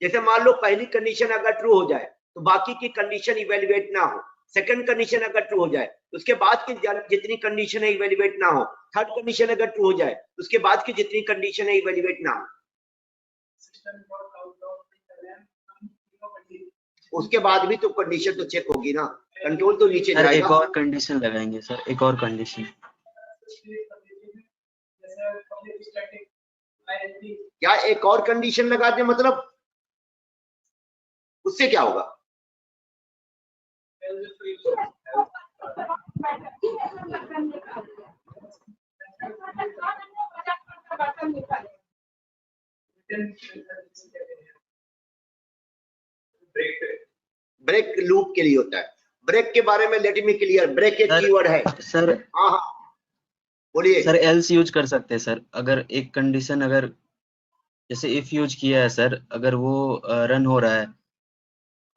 Speaker 1: जैसे मान लो पहली कंडीशन अगर ट्रू हो जाए तो बाकी की कंडीशन इवेल्युएट ना हो, सेकंड कंडीशन अगर ट्रू हो जाए उसके बाद की जितनी कंडीशन है इवेल्युएट ना हो, थर्ड कंडीशन अगर ट्रू हो जाए उसके बाद की जितनी कंडीशन है इवेल्युएट ना हो, उसके बाद भी तो कंडीशन तो चेक होगी ना, कंट्रोल तो नीचे जाएगा।
Speaker 4: एक और कंडीशन लगाएंगे सर, एक और कंडीशन।
Speaker 1: क्या एक और कंडीशन लगा दे, मतलब उससे क्या होगा? ब्रेक लूप के लिए होता है। ब्रेक के बारे में लेट मी क्लियर, ब्रेक एक कीवर्ड है
Speaker 4: सर।
Speaker 1: हाँ बोलिए
Speaker 4: सर। एल्स यूज कर सकते हैं सर, अगर एक कंडीशन, अगर जैसे इफ यूज किया है सर, अगर वो रन हो रहा है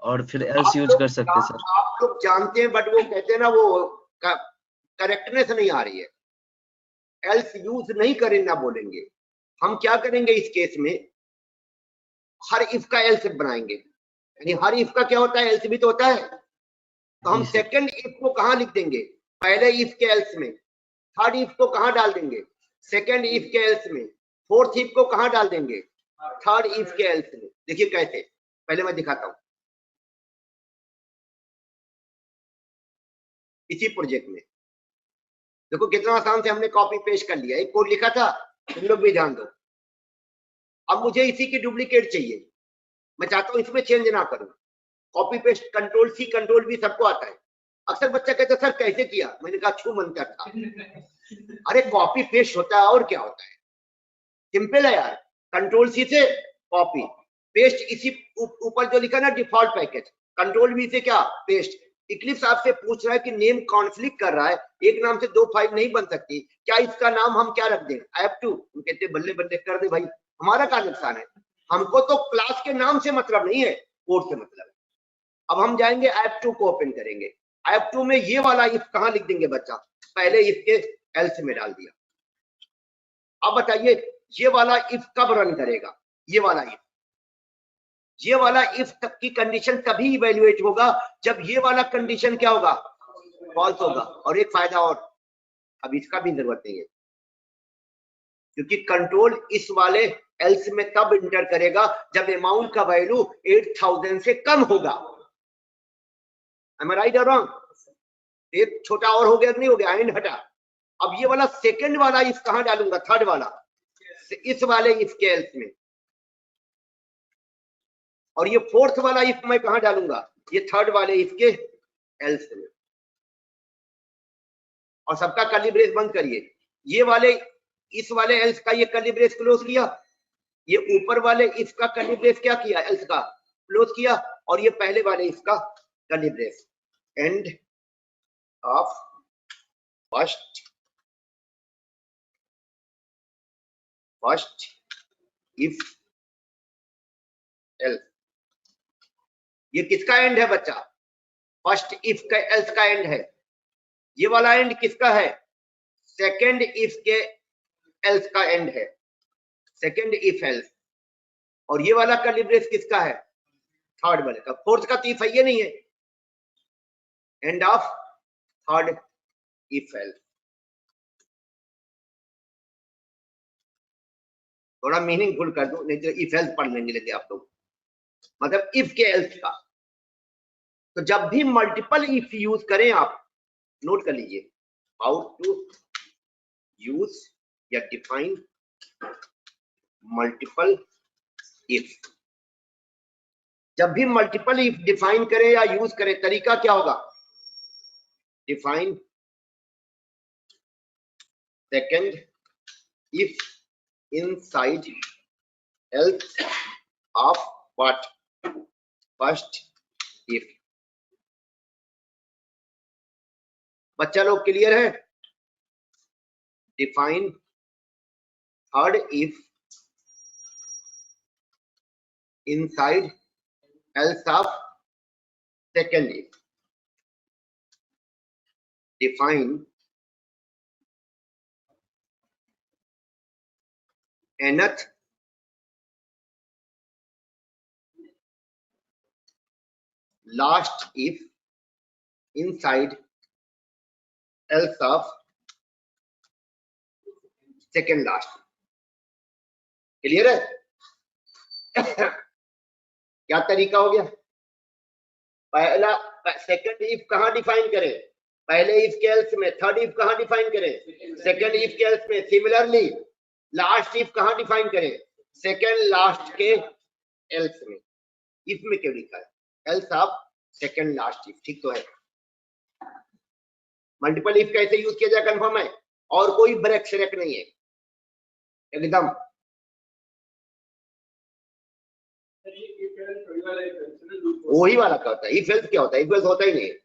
Speaker 4: और फिर एल्स यूज कर सकते सर।
Speaker 1: आप लोग जानते हैं, बट वो कहते हैं ना, वो करेक्टनेस नहीं आ रही है। एल्स यूज नहीं करें ना बोलेंगे। हम क्या करेंगे इस केस में, हर इफ का एल्स बनाएंगे। यानी हर इफ का क्या होता है, एल्स भी तो होता है। तो हम
Speaker 4: जी सर।
Speaker 1: सेकंड इफ को कहां लिख देंगे, पहले इफ के एल्स में। थर्ड इफ को कहां डाल देंगे, सेकंड इफ के एल्स में। फोर्थ इफ को कहां डाल देंगे, थर्ड इफ के एल्स में। देखिए कैसे, पहले मैं दिखाता हूं इसी प्रोजेक्ट में। देखो कितना आसान से हमने कॉपी पेस्ट कर लिया, एक कोड लिखा था, तुम लोग भी ध्यान दो। अब मुझे इसी की डुप्लीकेट चाहिए, मैं चाहता हूं इसमें चेंज ना करूं। Copy paste, control C control V सबको आता है। अक्सर बच्चा कहता है सर कैसे किया, मैंने कहा छू मंतर था। अरे कॉपी पेस्ट होता है और क्या होता है, सिंपल है यार। कंट्रोल सी से कॉपी पेस्ट, इसी ऊपर जो लिखा ना डिफॉल्ट पैकेज, कंट्रोल वी से क्या पेस्ट। इक्लिप्स आपसे पूछ रहा है कि नेम कॉन्फ्लिक्ट कर रहा है, एक नाम से दो फाइल नहीं बन सकती, क्या इसका नाम हम क्या रख दें, ऐप2। हम कहते बल्ले बल्ले कर दे भाई, हमारा क्या नुकसान है, हमको तो क्लास के नाम से मतलब नहीं है, कोड से मतलब है। अब हम जाएंगे ऐप2 को ओपन करेंगे। ऐप2 में ये वाला इफ कहां लिख देंगे बच्चा, पहले इफ के एल्स में डाल दिया। अब बताइए ये वाला इफ कब रन करेगा, ये वाला इफ, ये वाला इफ तक की कंडीशन तभी इवेल्युएट होगा जब ये वाला कंडीशन क्या होगा, फॉल्स होगा। और एक फायदा और, अब इसका भी जरूरत नहीं है, क्योंकि कंट्रोल इस वाले एल्स में तब इंटर करेगा जब अमाउंट का वैल्यू 8000 से कम होगा। Am I right or wrong? एक छोटा और हो गया कि नहीं हो गया, एंड हटा। अब ये वाला सेकंड वाला इफ कहां डालूंगा, थर्ड वाला, इस वाले इफ के एल्स में। और ये फोर्थ वाला इफ मैं कहां डालूंगा, ये थर्ड वाले इफ के एल्स में। और सबका कर्ली ब्रेस बंद करिए। ये वाले इस वाले एल्स का ये कर्ली ब्रेस क्लोज किया, ये ऊपर वाले इफ का कर्ली ब्रेस क्या किया, एल्स का क्लोज किया, और ये पहले वाले इफ का curly brace. End of first if else. ये किसका एंड है बच्चा, फर्स्ट इफ का एल्स का एंड है। ये वाला एंड किसका है, सेकंड इफ के एल्स का एंड है, सेकंड इफ एल्स। और ये वाला कर्ली ब्रेस किसका है, थर्ड वाले का। फोर्थ का तो इफ है ये नहीं है, end of third if else. थोड़ा मीनिंगफुल कर दो, नहीं तो इफ एल्स पढ़ लेंगे लेते आप लोग, मतलब इफ के एल्स का। तो जब भी मल्टीपल इफ यूज करें आप, नोट कर लीजिए, हाउ टू यूज या डिफाइन मल्टीपल इफ। जब भी मल्टीपल इफ डिफाइन करें या यूज करें, तरीका क्या होगा, define second if inside else of what, first if. बच्चा लोग क्लियर है, define third if inside else of second if. Define nth last if inside else of second last। Clear है? क्या तरीका हो गया, पहला सेकंड इफ कहां डिफाइन करें, पहले इफ के एल्स में। थर्ड इफ कहां डिफाइन करें, सेकंड इफ के एल्स में। सिमिलरली लास्ट इफ कहां डिफाइन करें, सेकंड लास्ट के एल्स में। इफ में क्यों लिखा है, else of second last if, ठीक तो है। मल्टीपल इफ कैसे यूज किया जाए कंफर्म है, और कोई ब्रेक श्रेक नहीं है एकदम। वही वाला क्या होता है, इफ एल्स क्या होता है, इफ एल्स होता ही नहीं है।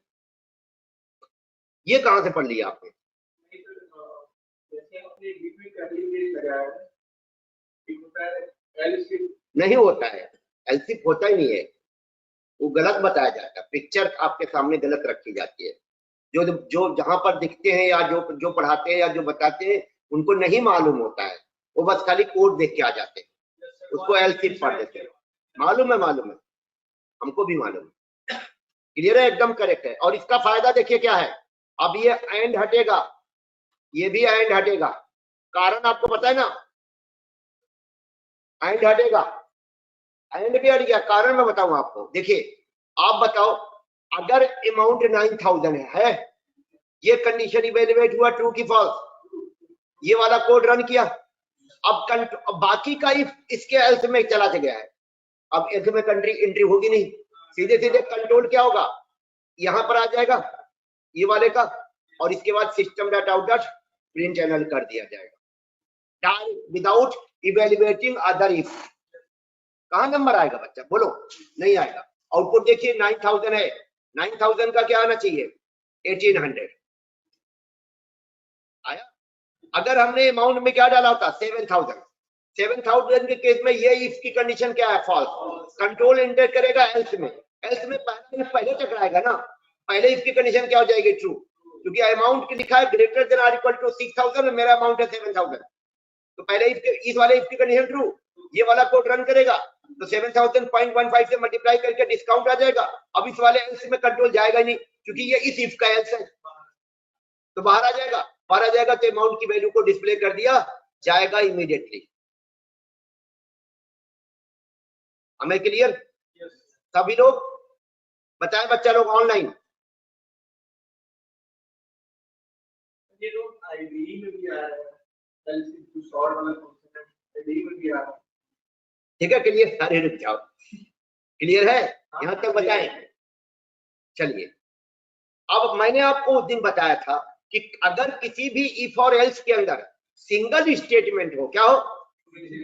Speaker 1: ये कहां से पढ़ लिया आपने, नहीं होता है, एल्सिफ होता ही नहीं है। वो गलत बताया जाता है, पिक्चर आपके सामने गलत रखी जाती है। जो जो जहां पर दिखते हैं या जो पढ़ाते हैं या जो बताते हैं उनको नहीं मालूम होता है, वो बस खाली कोड देख के आ जाते हैं, उसको एलसीफ पढ़ देते हैं। मालूम है हमको भी मालूम है। क्लियर है, एकदम करेक्ट है। और इसका फायदा देखिए क्या है, अब ये एंड हटेगा, ये भी एंड हटेगा, कारण आपको पता है ना, एंड हटेगा, एंड भी हट गया, कारण मैं बताऊं आपको। देखिए आप बताओ, अगर अमाउंट 9000 है, ये कंडीशन इवेलुएट हुआ ट्रू की फॉल्स, ये वाला कोड रन किया, अब बाकी का इसके एल्स में चला गया है, अब एल्स में कंट्री एंट्री होगी नहीं, सीधे सीधे कंट्रोल क्या होगा, यहां पर आ जाएगा ये वाले का, और इसके बाद system dot out dot print channel कर दिया जाएगा विदाउट इवेल्युएटिंग अदर इफ। कहां नंबर आएगा बच्चा, बोलो, नहीं आएगा। आउटपुट देखिए 9000 है, 9000 का क्या आना चाहिए, 1800 आया। अगर हमने अमाउंट में क्या डाला होता, 7000 के केस में ये इसकी कंडीशन क्या है, फॉल्स, कंट्रोल एंटर करेगा एल्स में पहले टकराएगा ना, पहले इसकी कंडीशन क्या हो जाएगी, ट्रू, क्योंकि अमाउंट लिखा है greater than or equal to 6000 और मेरा अमाउंट है 7000, तो पहले इस वाले इसकी कंडीशन ट्रू, ये वाला कोड रन करेगा तो 7000.15 से मल्टीप्लाई करके डिस्काउंट आ जाएगा। अब इस वाले एल्स में कंट्रोल जाएगा नहीं, क्योंकि ये इस इफ का एल्स है, तो बाहर आ जाएगा, तो अमाउंट की वैल्यू को डिस्प्ले कर दिया जाएगा इमीडिएटली। हमें क्लियर सभी लोग, बताएं बच्चा लोग ऑनलाइन। ठीक है, क्लियर, सारे रुक जाओ, क्लियर है यहां तक बताएं। चलिए, अब मैंने आपको उस दिन बताया था कि अगर किसी भी इफ और एल्स के अंदर सिंगल स्टेटमेंट हो, क्या हो,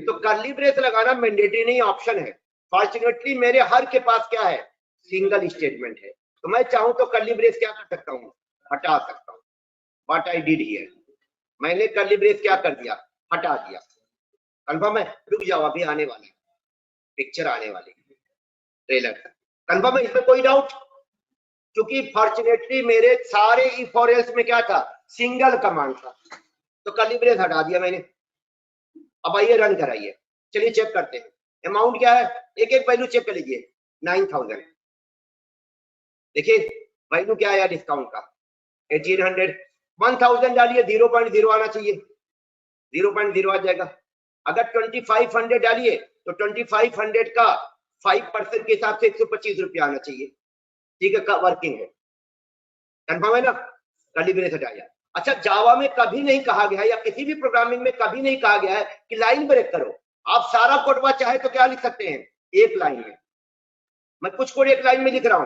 Speaker 1: तो कर्ली ब्रेस लगाना मैंडेटरी नहीं, ऑप्शन है। फॉर्चुनेटली मेरे हर के पास क्या है, सिंगल स्टेटमेंट है, तो मैं चाहूं तो कर्ली ब्रेस क्या कर सकता हूं, हटा सकता हूं। व्हाट आई डिड हियर, मैंने कर्ली ब्रेस क्या कर दिया, हटा दिया। कंफर्म है, रुक जाओ, अभी आने वाला है, पिक्चर आने वाली ट्रेलर, कंफर्म है, इसमें कोई डाउट, क्योंकि फॉर्चुनेटली मेरे सारे इफ और एल्स में क्या था, सिंगल कमांड था, तो कर्ली ब्रेस हटा दिया मैंने। अब आइए रन कराइए, चलिए चेक करते हैं अमाउंट क्या है, एक एक वैल्यू चेक कर लीजिए। 9000, देखिए वैल्यू क्या आया डिस्काउंट का, 1800, 1000 डालिए 0.0 आना चाहिए, 0.0 आ जाएगा। अगर 2500 डालिए तो 2500 का 5% के हिसाब से 125 रुपया आना चाहिए, ठीक है, वर्किंग है, कंफर्म है ना, कर्ली ब्रेस हटाया। अच्छा, जावा में कभी नहीं कहा गया है या किसी भी प्रोग्रामिंग में कभी नहीं कहा गया है कि लाइन ब्रेक करो। आप सारा कोडवा चाहे तो क्या लिख सकते हैं, एक लाइन में, मैं कुछ कोड एक लाइन में लिख रहा हूं,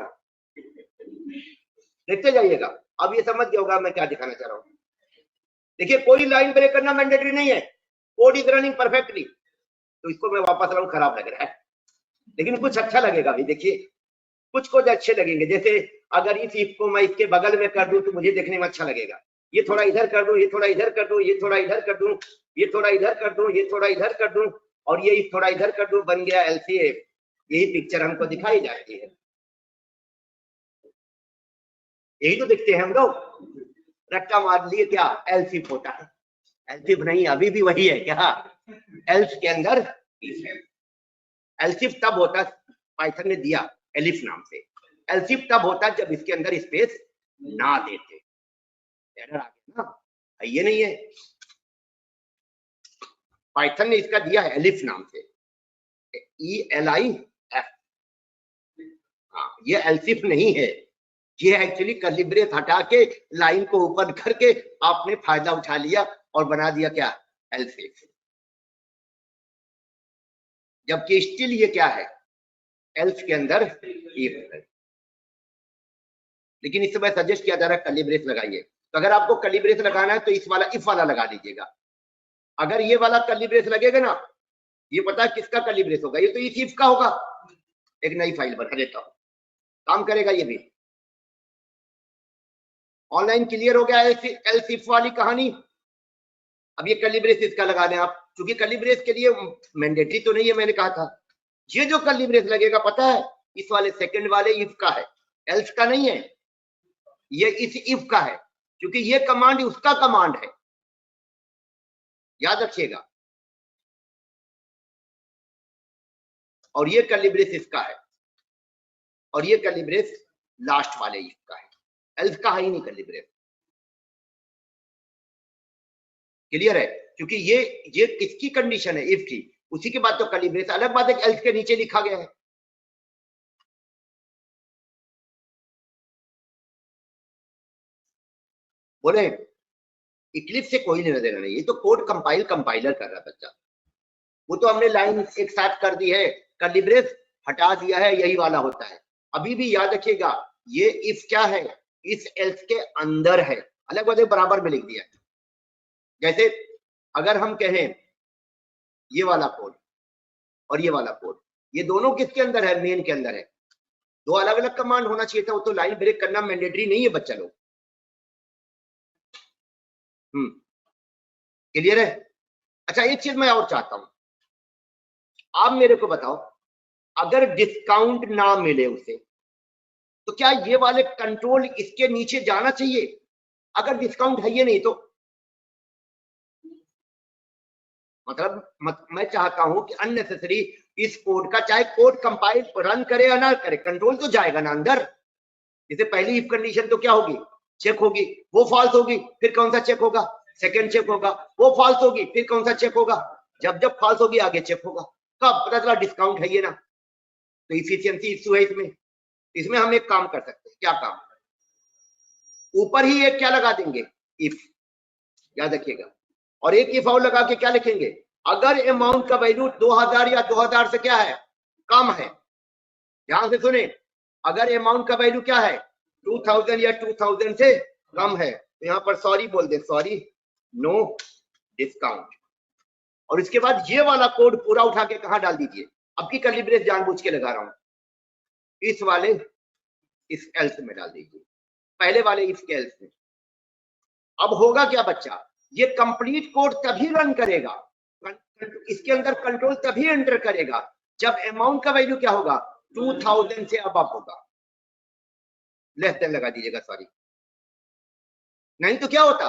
Speaker 1: देखते जाइएगा, अब ये समझ गया होगा मैं क्या दिखाना चाह रहा हूं। देखिए, कोई लाइन ब्रेक करना मैंडेटरी नहीं है, कोड इज रनिंग परफेक्टली, तो इसको मैं वापस लाऊं, खराब लग रहा है, लेकिन कुछ अच्छा लगेगा भी। देखिए कुछ कोड अच्छे लगेंगे, जैसे अगर इस इफ को मैं इसके बगल में कर दूं तो मुझे देखने में अच्छा लगेगा, ये थोड़ा इधर कर दूं, ये थोड़ा इधर कर दूं, ये थोड़ा इधर कर दूं, ये थोड़ा इधर कर दूं, ये थोड़ा इधर कर दूं, और ये थोड़ा इधर कर दूं, बन गया एलसीएफ। यही पिक्चर हमको दिखाई जाती है, यही तो दिखते हैं हम लोग, रट्टा मार लिए क्या एलसीफ होता है, एलसीफ नहीं, अभी भी वही है क्या, एल्स के अंदर एलसीफ तब होता, पाइथन ने दिया एलिफ नाम से, एलसीफ तब होता जब इसके अंदर स्पेस ना देते, एरर आ गया ना, ये नहीं है, पाइथन ने इसका दिया है एलिफ नाम से, ELIF, हाँ, ये एलसीफ नहीं है, ये एक्चुअली कर्ली ब्रेस हटा के लाइन को ऊपर करके आपने फायदा उठा लिया और बना दिया क्या, एलसीफ, जबकि स्टिल ये क्या है, एल्स के अंदर इफ है। लेकिन इस समय सजेस्ट किया जा रहा है कर्ली ब्रेस लगाइए, तो अगर आपको कर्ली ब्रेस लगाना है तो इस वाला इफ वाला लगा लीजिएगा। अगर ये वाला कर्ली ब्रेस लगेगा ना, ये पता है किसका कर्ली ब्रेस होगा, ये तो इस इफ का होगा। एक नई फाइल बना देता हूं, काम करेगा ये भी। ऑनलाइन क्लियर हो गया एल्स इफ वाली कहानी। अब ये कर्ली ब्रेस इसका लगा दें आप, क्योंकि कर्ली ब्रेस के लिए मैंडेटरी तो नहीं है, मैंने कहा था। ये जो कर्ली ब्रेस लगेगा पता है, इस वाले सेकंड वाले इफ का है, एल्स का नहीं है, ये इस इफ का है, क्योंकि ये कमांड उसका कमांड है, याद रखिएगा। और ये कर्ली ब्रेस इसका है, और ये कर्ली ब्रेस लास्ट वाले इफ का है, एल्स का है ही नहीं कर्ली ब्रेस। क्लियर है? क्योंकि ये किसकी कंडीशन है? इफ की, उसी के बाद तो कर्ली ब्रेस। अलग बात है कि एल्स के नीचे लिखा गया है। बोले इक्लिप्स से कोई लेना देना नहीं, ये तो कोड कंपाइलर कर रहा है बच्चा। वो तो हमने लाइन एक साथ कर दी है, कर्ली ब्रेस हटा दिया है, यही वाला होता है। अभी भी याद रखिएगा, ये इफ क्या है? इस एल्स के अंदर है। अलग बात है, बराबर में लिख दिया है। जैसे अगर हम कहें ये वाला कोड और ये वाला कोड, ये दोनों किसके अंदर है? मेन के अंदर है। दो अलग अलग कमांड होना चाहिए था, वो तो लाइन ब्रेक करना मैंडेटरी नहीं है बच्चा लोग। क्लियर है? अच्छा, एक चीज मैं और चाहता हूं, आप मेरे को बताओ, अगर डिस्काउंट ना मिले उसे, तो क्या ये वाले कंट्रोल इसके नीचे जाना चाहिए? अगर डिस्काउंट है ये नहीं तो मतलब मैं चाहता हूं कि अननेसेसरी इस कोड का, चाहे कोड कंपाइल रन करे या ना करे, कंट्रोल तो जाएगा ना अंदर। जैसे पहली इफ कंडीशन तो क्या होगी? चेक होगी, वो फॉल्स होगी, फिर कौन सा चेक होगा? सेकंड चेक होगा, वो फॉल्स होगी, फिर कौन सा चेक होगा? जब जब फॉल्स होगी आगे चेक होगा। कब पता चला डिस्काउंट है ये ना? तो इफिशियंसी इशू है इसमें। इसमें हम एक काम कर सकते हैं। क्या काम? ऊपर ही एक क्या लगा देंगे? इफ, याद रखिएगा। और एक इफ और लगा के क्या लिखेंगे? अगर अमाउंट का वैल्यू 2000 या 2000 से क्या है? कम है। ध्यान से सुने, अगर अमाउंट का वैल्यू क्या है? 2000 या 2000 से कम है, तो यहां पर सॉरी बोल दे, सॉरी नो डिस्काउंट। और इसके बाद ये वाला कोड पूरा उठा के कहां डाल दीजिए? अब की कर्ली ब्रेस जानबूझ के लगा रहा हूं, इस वाले इस एल्स में डाल दीजिए, पहले वाले इफ के एल्स में। अब होगा क्या बच्चा? ये कंप्लीट कोड तभी रन करेगा, इसके अंदर कंट्रोल तभी एंटर करेगा जब अमाउंट का वैल्यू क्या होगा? 2000 से अब होगा। लेस देन लगा दीजिएगा, सॉरी। नहीं तो क्या होता?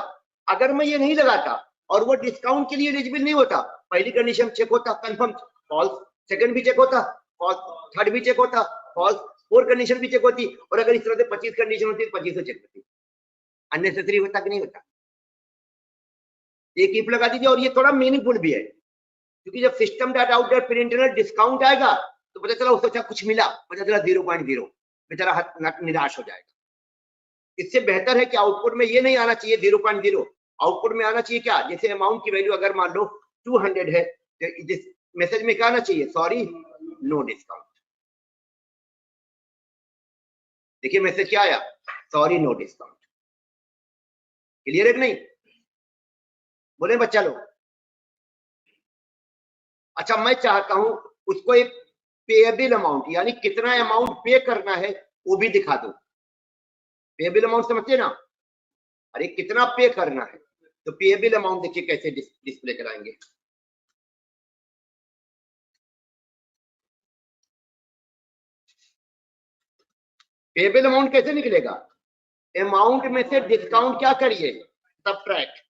Speaker 1: अगर मैं ये नहीं लगाता और वो डिस्काउंट के लिए एलिजिबल नहीं होता, पहली कंडीशन चेक होता, कंफर्म फॉल्स, सेकंड भी चेक होता फॉल्स, थर्ड भी चेक होता फॉल्स, फोर्थ कंडीशन भी चेक होती, और अगर इस तरह से 25 कंडीशन होती तो 25 चेक होती। अननेसेसरी होता कि नहीं होता? एक इफ लगा दीजिए। और ये थोड़ा मीनिंगफुल भी है, क्योंकि जब system dot out dot println discount आएगा तो पता चला उसको कुछ मिला, पता चला 0.0, बेचारा निराश हो जाएगा। इससे बेहतर है कि आउटपुट में ये नहीं आना चाहिए 0.0, आउटपुट में आना चाहिए क्या? जैसे अमाउंट की वैल्यू अगर मान लो 200 है, तो मैसेज में क्या आना चाहिए? Sorry no discount. देखिए मैसेज क्या आया? Sorry no discount. क्लियर है कि नहीं? बोले बच्चा लोग। अच्छा, मैं चाहता हूं उसको एक पेएबल अमाउंट, यानी कितना अमाउंट पे करना है वो भी दिखा दो। पेएबल अमाउंट समझते ना? अरे कितना पे करना है, तो पेएबल अमाउंट देखिए कैसे डिस्प्ले कराएंगे। पेएबल अमाउंट कैसे निकलेगा? अमाउंट में से डिस्काउंट क्या करिए? सबट्रैक्ट।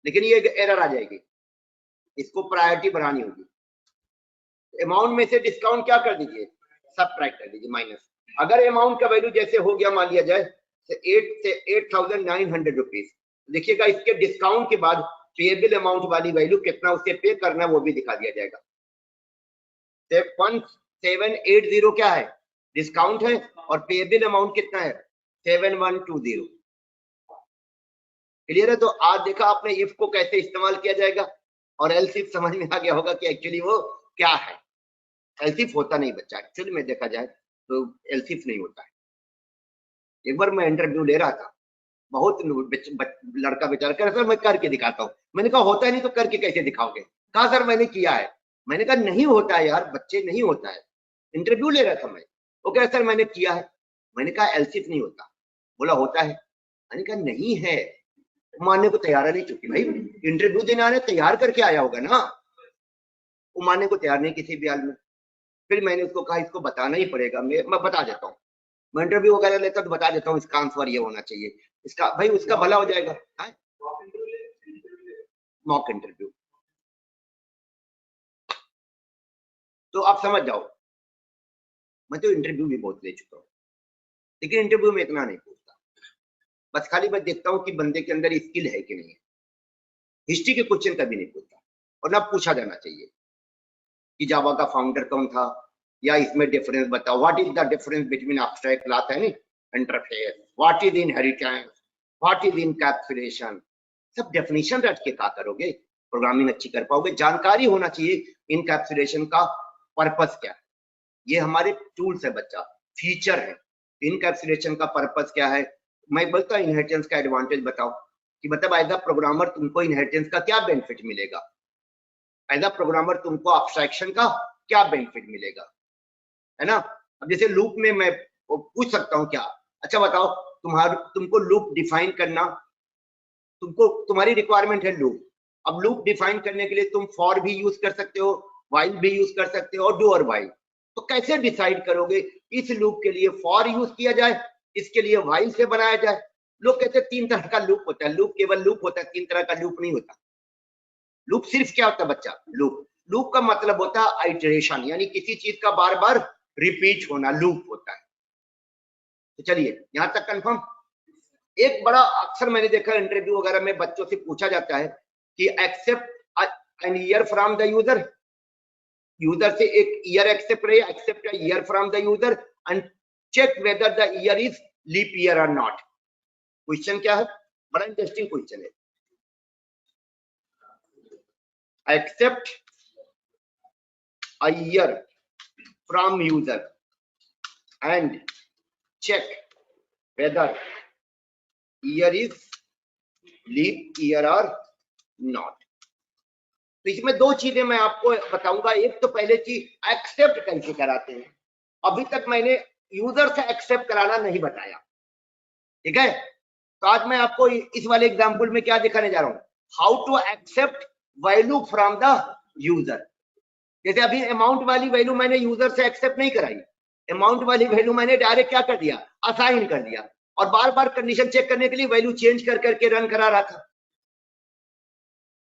Speaker 1: लेकिन ये एरर आ जाएगी, इसको प्रायोरिटी बढ़ानी होगी। अमाउंट में से डिस्काउंट क्या कर दीजिए? सबट्रैक्ट कर दीजिए, माइनस। अगर अमाउंट का वैल्यू जैसे हो गया, मान लिया जाए 8,900 रुपीज, देखिएगा इसके डिस्काउंट के बाद पेएबल अमाउंट वाली वैल्यू कितना उसे पे करना है वो भी दिखा दिया जाएगा। 1780 क्या है? डिस्काउंट है, और पेएबल अमाउंट कितना है? 7120। क्लियर है? तो आज देखा आपने इफ को कैसे इस्तेमाल किया जाएगा, और एल्स इफ समझ में आ गया होगा कि एक्चुअली वो क्या है। एल्स इफ होता नहीं बच्चा, एक्चुअली में देखा जाए तो एल्स इफ नहीं होता है। एक बार मैं इंटरव्यू ले रहा था, बहुत लड़का बेचारा कह रहा सर मैं करके दिखाता हूँ। मैंने कहा होता है नहीं तो करके कैसे दिखाओगे? कहा सर मैंने किया है। मैंने कहा नहीं होता है यार बच्चे, नहीं होता है। इंटरव्यू ले रहा था मैं, वो कह रहा सर मैंने किया है। मैंने कहा एल्स इफ नहीं होता। बोला होता है। मैंने कहा नहीं है, मानने को तैयार नहीं। चुकी भाई इंटरव्यू देने आने तैयार करके आया होगा ना, वो मानने को तैयार नहीं किसी भी हाल में। फिर मैंने उसको कहा इसको बताना ही पड़ेगा, मैं बता देता हूँ, मैं इंटरव्यू वगैरह लेता तो बता देता हूँ इसका आंसर ये होना चाहिए, इसका भाई उसका भला हो जाएगा। मॉक इंटरव्यू तो आप समझ जाओ, मैं तो इंटरव्यू भी बहुत ले चुका हूँ, लेकिन इंटरव्यू में इतना नहीं पूछता, बस खाली मैं देखता हूँ कि बंदे के अंदर स्किल है कि नहीं है। हिस्ट्री के क्वेश्चन कभी नहीं पूछता, और ना पूछा जाना चाहिए कि जावा का फाउंडर कौन था, या इसमें डिफरेंस बताओ, what is the difference between abstract class and interface, what is inheritance, what is encapsulation, सब डेफिनेशन रट के क्या करोगे, प्रोग्रामिंग अच्छी कर पाओगे। जानकारी होना चाहिए इनकैप्सुलेशन का पर्पस क्या है, ये हमारे टूल्स है बच्चा, फीचर है। इनकैप्सुलेशन का पर्पस क्या है, मैं बोलता हूँ इनहेरिटेंस का एडवांटेज बताओ, कि मतलब एज अ प्रोग्रामर तुमको इनहेरिटेंस का क्या बेनिफिट मिलेगा, एज अ प्रोग्रामर तुमको एब्स्ट्रैक्शन का क्या बेनिफिट मिलेगा, है ना। अब जैसे लूप में मैं पूछ सकता हूँ क्या, अच्छा बताओ तुमको लूप डिफाइन करना, तुमको तुम्हारी रिक्वायरमेंट है लूप, अब लूप डिफाइन करने के लिए तुम फॉर भी यूज कर सकते हो, व्हाइल भी यूज कर सकते हो, और डू और व्हाइल, तो कैसे डिसाइड करोगे इस लूप के लिए फॉर यूज किया जाए, इसके लिए व्हाइल से बनाया जाए। लोग कहते हैं 3 तरह का लूप होता है, लूप केवल लूप होता है, 3 तरह का लूप नहीं होता। लूप सिर्फ क्या होता है बच्चा, लूप का मतलब होता है आइटरेशन, यानी किसी चीज का बार बार रिपीट होना लूप होता है। तो चलिए यहां तक कंफर्म। एक बड़ा अक्सर मैंने देखा इंटरव्यू वगैरह में बच्चों से पूछा जाता है कि accept an year from the user, user से एक ईयर एक्सेप्ट रहे, accept a year from the user and check whether the year is leap year और नॉट। क्वेश्चन क्या है, बड़ा इंटरेस्टिंग क्वेश्चन है। Accept a year from user and check whether year is leap year or not। तो इसमें 2 चीजें मैं आपको बताऊंगा। एक तो पहले चीज एक्सेप्ट कैसे कराते हैं, अभी तक मैंने यूजर से एक्सेप्ट कराना नहीं बताया, ठीक है। तो आज मैं आपको इस वाले एग्जांपल में क्या दिखाने जा रहा हूं, how to accept value from the user. जैसे अभी अमाउंट वाली वैल्यू मैंने यूजर से एक्सेप्ट नहीं कराई, अमाउंट वाली वैल्यू मैंने डायरेक्ट क्या कर दिया, असाइन कर दिया, और बार बार कंडीशन चेक करने के लिए वैल्यू चेंज कर करके रन करा रहा था।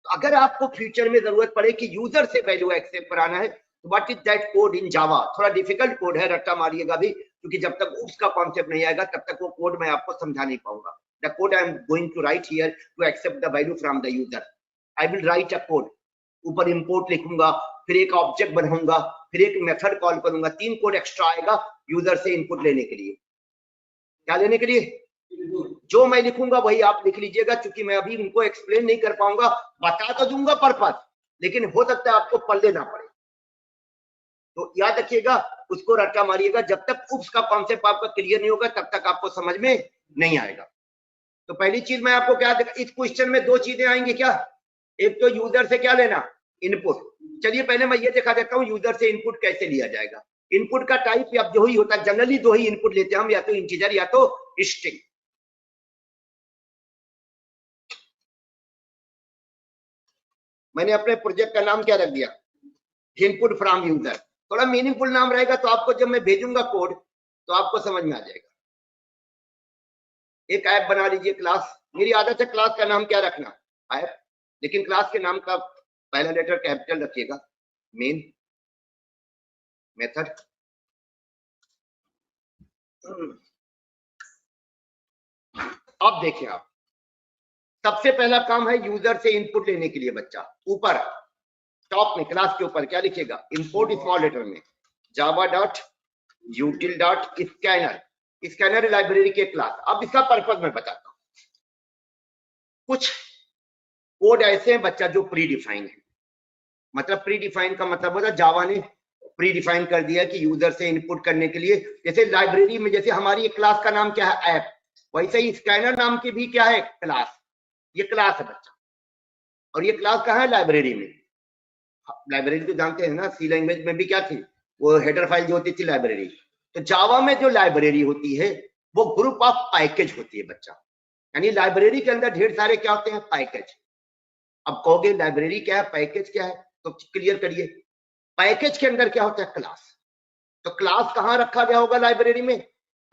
Speaker 1: तो अगर आपको फ्यूचर में जरूरत पड़े कि यूजर से वैल्यू एक्सेप्ट कराना है, तो व्हाट इज दैट कोड इन जावा। थोड़ा डिफिकल्ट कोड है, रट्टा मारिएगा भी, क्योंकि जब तक उसका कॉन्सेप्ट नहीं आएगा तब तक वो कोड मैं आपको समझा नहीं पाऊंगा। The code I am going to write here to accept the value from the user, I will write a code, ऊपर इंपोर्ट लिखूंगा, फिर एक ऑब्जेक्ट बनाऊंगा, फिर एक मेथड कॉल करूंगा, 3 कोड एक्स्ट्रा आएगा यूजर से इनपुट लेने के लिए। क्या लेने के लिए, जो मैं लिखूंगा वही आप लिख लीजिएगा, क्योंकि मैं अभी उनको एक्सप्लेन नहीं कर पाऊंगा, बता तो दूंगा पर्पस, लेकिन हो सकता है आपको पढ़ लेना पड़े। तो याद रखिएगा, उसको रट्टा मारिएगा, जब तक उप्स का कॉन्सेप्ट आपका क्लियर नहीं होगा तब तक आपको समझ में नहीं आएगा। तो पहली चीज मैं आपको क्या, इस क्वेश्चन में 2 चीजें आएंगी क्या, एक तो यूजर से क्या लेना, इनपुट। चलिए पहले मैं ये दिखा देता हूं यूजर से इनपुट कैसे लिया जाएगा। इनपुट का टाइप या जो ही होता है, जनरली 2 ही इनपुट लेते हैं हम, या तो इंटीजर या तो स्ट्रिंग। मैंने अपने प्रोजेक्ट का नाम क्या रख दिया, इनपुट फ्रॉम यूजर। थोड़ा मीनिंगफुल नाम रहेगा, तो आपको जब मैं भेजूंगा कोड तो आपको समझ में आ जाएगा। एक ऐप बना लीजिए क्लास, मेरी आदत है क्लास का नाम क्या रखना, ऐप, लेकिन क्लास के नाम का पहला लेटर कैपिटल रखिएगा, मेन, मेथड। अब देखिए आप, सबसे पहला काम है यूजर से इनपुट लेने के लिए बच्चा, ऊपर टॉप में क्लास के ऊपर क्या लिखेगा, इंपोर्ट स्मॉल लेटर में Java dot यूटिल dot scanner, scanner library के क्लास। अब इसका पर्पस मैं बताता हूं। कुछ कोड ऐसे हैं बच्चा जो प्री डिफाइन है, मतलब प्री डिफाइन का मतलब होता है जावा ने प्री डिफाइन कर दिया कि यूजर से इनपुट करने के लिए, जैसे लाइब्रेरी में, जैसे हमारी एक क्लास का नाम क्या है, ऐप, वैसे ही स्कैनर नाम की भी क्या है, क्लास। ये क्लास है बच्चा, और ये क्लास कहाँ है, लाइब्रेरी में। लाइब्रेरी तो जानते हैं ना, सी लैंग्वेज में भी क्या थी, वो हेडर फाइल जो होती थी लाइब्रेरी। तो जावा में जो लाइब्रेरी होती है वो ग्रुप ऑफ पैकेज होती है बच्चा, यानी लाइब्रेरी के अंदर ढेर सारे क्या होते हैं, पैकेज। अब कहोगे लाइब्रेरी क्या है, पैकेज क्या है, तो क्लियर करिए। पैकेज के अंदर क्या होता है, क्लास। तो क्लास कहाँ रखा गया होगा लाइब्रेरी में?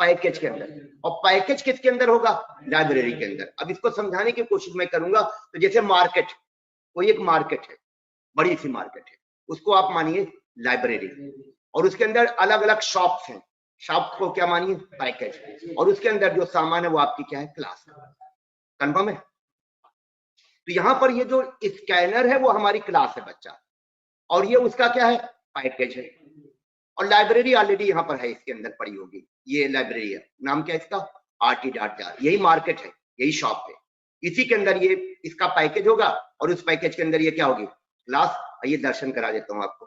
Speaker 1: पैकेज के अंदर। और पैकेज किसके अंदर होगा? लाइब्रेरी के अंदर। अब इसको समझाने की कोशिश मैं करूंगा। तो जैसे मार्केट, कोई एक मार्केट है, बड़ी सी मार्केट है, उसको आप मानिए लाइब्रेरी, और उसके अंदर अलग अलग शॉप्स हैं, शॉप को क्या मानिए? पैकेज, और उसके अंदर जो सामान है वो आपकी क्या है? क्लास। कंफर्म है? तो यहाँ पर ये जो स्कैनर है वो हमारी क्लास है बच्चा, और ये उसका क्या है? पैकेज है। और लाइब्रेरी ऑलरेडी यहाँ पर है, इसके अंदर पड़ी होगी। ये लाइब्रेरी है, नाम क्या है इसका? RT.jar। यही मार्केट है, यही शॉप है, इसी के अंदर ये इसका पैकेज होगा, और उस पैकेज के अंदर ये क्या होगी? क्लास। ये दर्शन करा देता हूँ आपको,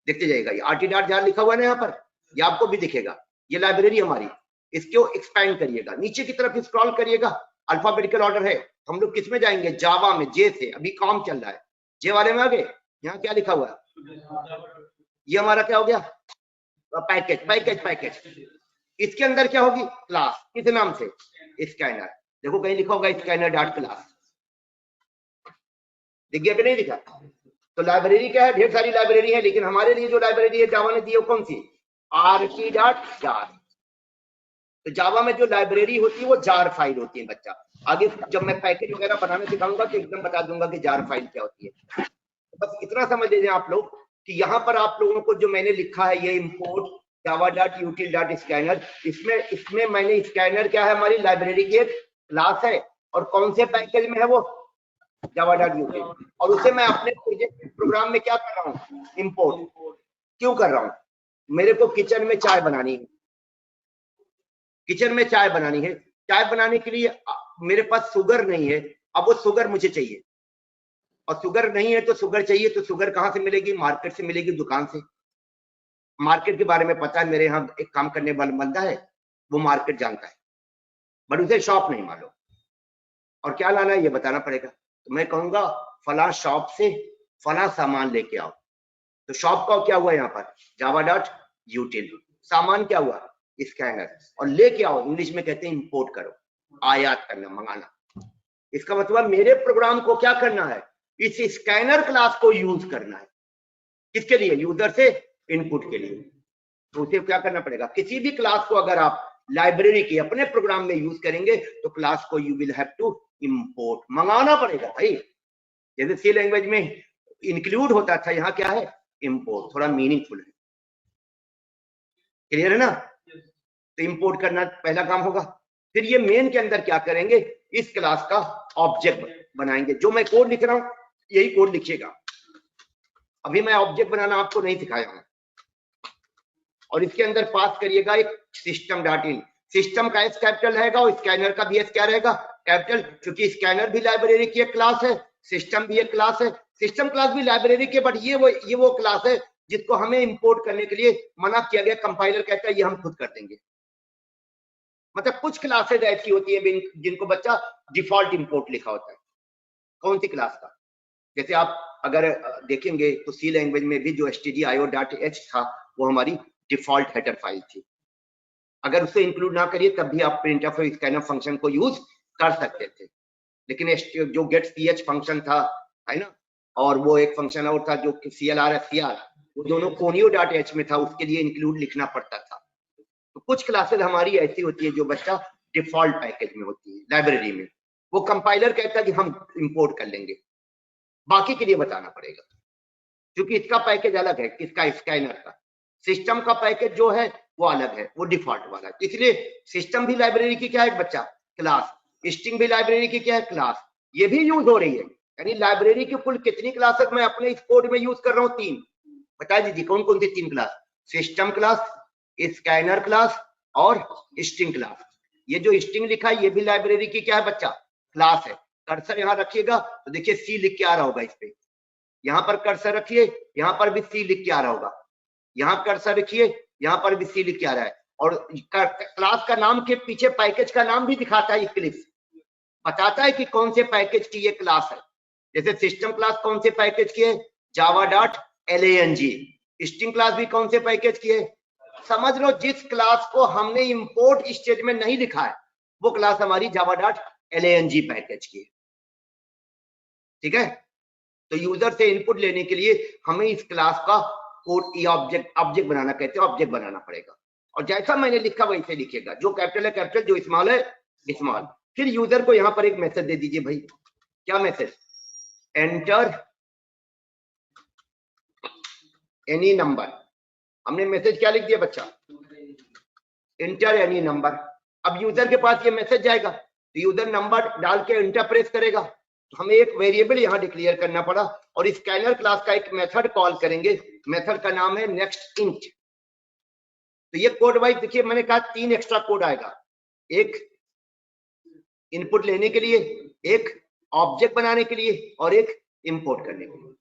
Speaker 1: देखते जाइएगा। ये RT.jar लिखा हुआ है ना यहाँ पर, ये आपको भी दिखेगा। ये लाइब्रेरी हमारी, इसको एक्सपैंड करिएगा, नीचे की तरफ स्क्रॉल करिएगा, अल्फाबेटिकल ऑर्डर है। हम लोग किस में जाएंगे? जावा में, जे से। अभी काम चल रहा है, जे वाले में आ गए। यहाँ क्या लिखा हुआ है? ये हमारा क्या हो गया? पैकेज। पैकेज पैकेज इसके अंदर क्या होगी? क्लास। किस नाम से? स्कैनर। देखो कहीं लिखा होगा scanner.class, दिख गया कि नहीं दिखा? तो लाइब्रेरी क्या है? ढेर सारी लाइब्रेरी है, लेकिन हमारे लिए जो लाइब्रेरी है जावा ने दी है वो कौन सी? RT.jar। तो जावा में जो लाइब्रेरी होती है वो जार फाइल होती है बच्चा। आगे जब मैं पैकेज वगैरह बनाने सिखाऊंगा तो एकदम बता दूंगा कि जार फाइल क्या होती है। तो बस इतना समझ लीजिए आप लोग कि यहाँ पर आप लोगों को जो मैंने लिखा है, ये इंपोर्ट java.util.scanner, इसमें मैंने स्कैनर क्या है? हमारी लाइब्रेरी की एक क्लास है, और कौन से पैकेज में है वो? java.util। और उसे मैं अपने प्रोग्राम में क्या कर रहा हूँ? इंपोर्ट। क्यों कर रहा हूँ? मेरे को किचन में चाय बनानी है, किचन में चाय बनानी है। चाय बनाने के लिए मेरे पास शुगर नहीं है, अब वो शुगर मुझे चाहिए, और शुगर नहीं है तो शुगर चाहिए, तो शुगर कहाँ से मिलेगी? मार्केट से मिलेगी, दुकान से। मार्केट के बारे में पता है, मेरे यहाँ एक काम करने वाला बंदा है, वो मार्केट जानता है, बट उसे शॉप नहीं मालूम, और क्या लाना है ये बताना पड़ेगा। तो मैं कहूंगा फला शॉप से फला सामान लेके आओ। तो शॉप का क्या हुआ यहाँ पर? java.util। सामान क्या हुआ? स्कैनर। और लेके आओ, इंग्लिश में कहते हैं इंपोर्ट करो, आयात करना, मंगाना। इसका मतलब मेरे प्रोग्राम को क्या करना है? इस स्कैनर क्लास को यूज करना है। किसके लिए? यूजर से इनपुट के लिए। तो उसे क्या करना पड़ेगा? किसी भी क्लास को अगर आप लाइब्रेरी के अपने प्रोग्राम में यूज करेंगे तो क्लास को you will have to import, मंगाना पड़ेगा भाई। जैसे सी लैंग्वेज में इंक्लूड होता था, यहाँ क्या है? इंपोर्ट। थोड़ा मीनिंगफुल है, क्लियर है ना? तो इंपोर्ट करना पहला काम होगा। फिर ये मेन के अंदर क्या करेंगे? इस क्लास का ऑब्जेक्ट बनाएंगे। जो मैं कोड लिख रहा हूं यही कोड लिखिएगा। अभी मैं ऑब्जेक्ट बनाना आपको नहीं सिखाया हूं। और इसके अंदर पास करिएगा एक system.in। सिस्टम का एस कैपिटल रहेगा और स्कैनर का भी एस क्या रहेगा? कैपिटल, क्योंकि स्कैनर भी लाइब्रेरी की एक क्लास है, सिस्टम भी एक क्लास है। सिस्टम क्लास भी लाइब्रेरी के, बट ये वो क्लास है जिसको हमें इंपोर्ट करने के लिए मना किया गया। कंपाइलर कहता है ये हम खुद कर देंगे। मतलब कुछ क्लासेज ऐसी होती है जिनको बच्चा डिफॉल्ट इंपोर्ट लिखा होता है। कौन सी क्लास का? जैसे आप अगर देखेंगे तो सी लैंग्वेज में भी जो stdio.h था वो हमारी डिफॉल्ट हेडर फाइल थी। अगर उसे इंक्लूड ना करिए तब भी आप printf और scanf फंक्शन को यूज कर सकते थे। लेकिन जो गेट ch फंक्शन था, है ना, और वो एक फंक्शन और था जो clr है, cr, वो दोनों conio.h में था, उसके लिए इंक्लूड लिखना पड़ता था। तो कुछ क्लासेस हमारी ऐसी होती है जो बच्चा डिफॉल्ट पैकेज में होती है लाइब्रेरी में, वो कंपाइलर कहता है कि हम इंपोर्ट कर लेंगे, बाकी के लिए बताना पड़ेगा। क्योंकि इसका पैकेज अलग है, किसका? स्कैनर का। सिस्टम का पैकेज जो है वो अलग है, वो डिफॉल्ट वाला है। इसलिए सिस्टम भी लाइब्रेरी की क्या है बच्चा? क्लास। स्ट्रिंग भी लाइब्रेरी की क्या है? क्लास। ये भी यूज हो रही है। यानी लाइब्रेरी की कुल कितनी क्लासेस मैं अपने इस कोड में यूज कर रहा हूँ? 3। बता दीजिए कौन कौन सी 3 class? System class, scanner class और स्ट्रिंग क्लास। ये जो स्ट्रिंग लिखा है ये भी लाइब्रेरी की क्या है बच्चा? क्लास है। कर्सर यहाँ रखिएगा तो देखिए सी लिख के आ रहा होगा इस पे। यहाँ पर कर्सर रखिए, यहाँ पर भी सी लिख के आ रहा होगा। यहाँ कर्सर रखिए, यहाँ पर भी सी लिख के आ रहा है। और क्लास का नाम के पीछे पैकेज का नाम भी दिखाता है, इक्लिप्स बताता है कि कौन से पैकेज की ये क्लास है। जैसे सिस्टम क्लास कौन से पैकेज की है? java.lang। स्ट्रिंग क्लास भी कौन से पैकेज की है? समझ लो जिस क्लास को हमने इंपोर्ट स्टेज में नहीं लिखा है वो क्लास हमारी java.lang पैकेज की है। ठीक है? तो यूजर से इनपुट लेने के लिए हमें इस क्लास का कोड ये ऑब्जेक्ट बनाना कहते हैं, ऑब्जेक्ट बनाना पड़ेगा। और जैसा मैंने लिखा वैसे लिखेगा, जो कैपिटल है कैपिटल, जो स्मॉल है स्मॉल। फिर यूजर को यहाँ पर एक मैसेज दे दीजिए भाई, क्या मैसेज, एंटर एनी नंबर। हमने मैसेज क्या लिख दिया बच्चा, एंटर एनी नंबर। अब यूजर के पास ये मैसेज जाएगा तो यूजर नंबर डाल के एंटर प्रेस करेगा, तो हमें एक वेरिएबल यहाँ डिक्लेयर करना पड़ा और स्कैनर क्लास का एक मेथड कॉल करेंगे, मेथड का नाम है नेक्स्ट इंट। तो ये कोड वाइज देखिए, मैंने कहा 3 एक्स्ट्रा कोड आएगा, एक इनपुट लेने के लिए, एक ऑब्जेक्ट बनाने के लिए और एक इंपोर्ट करने के लिए।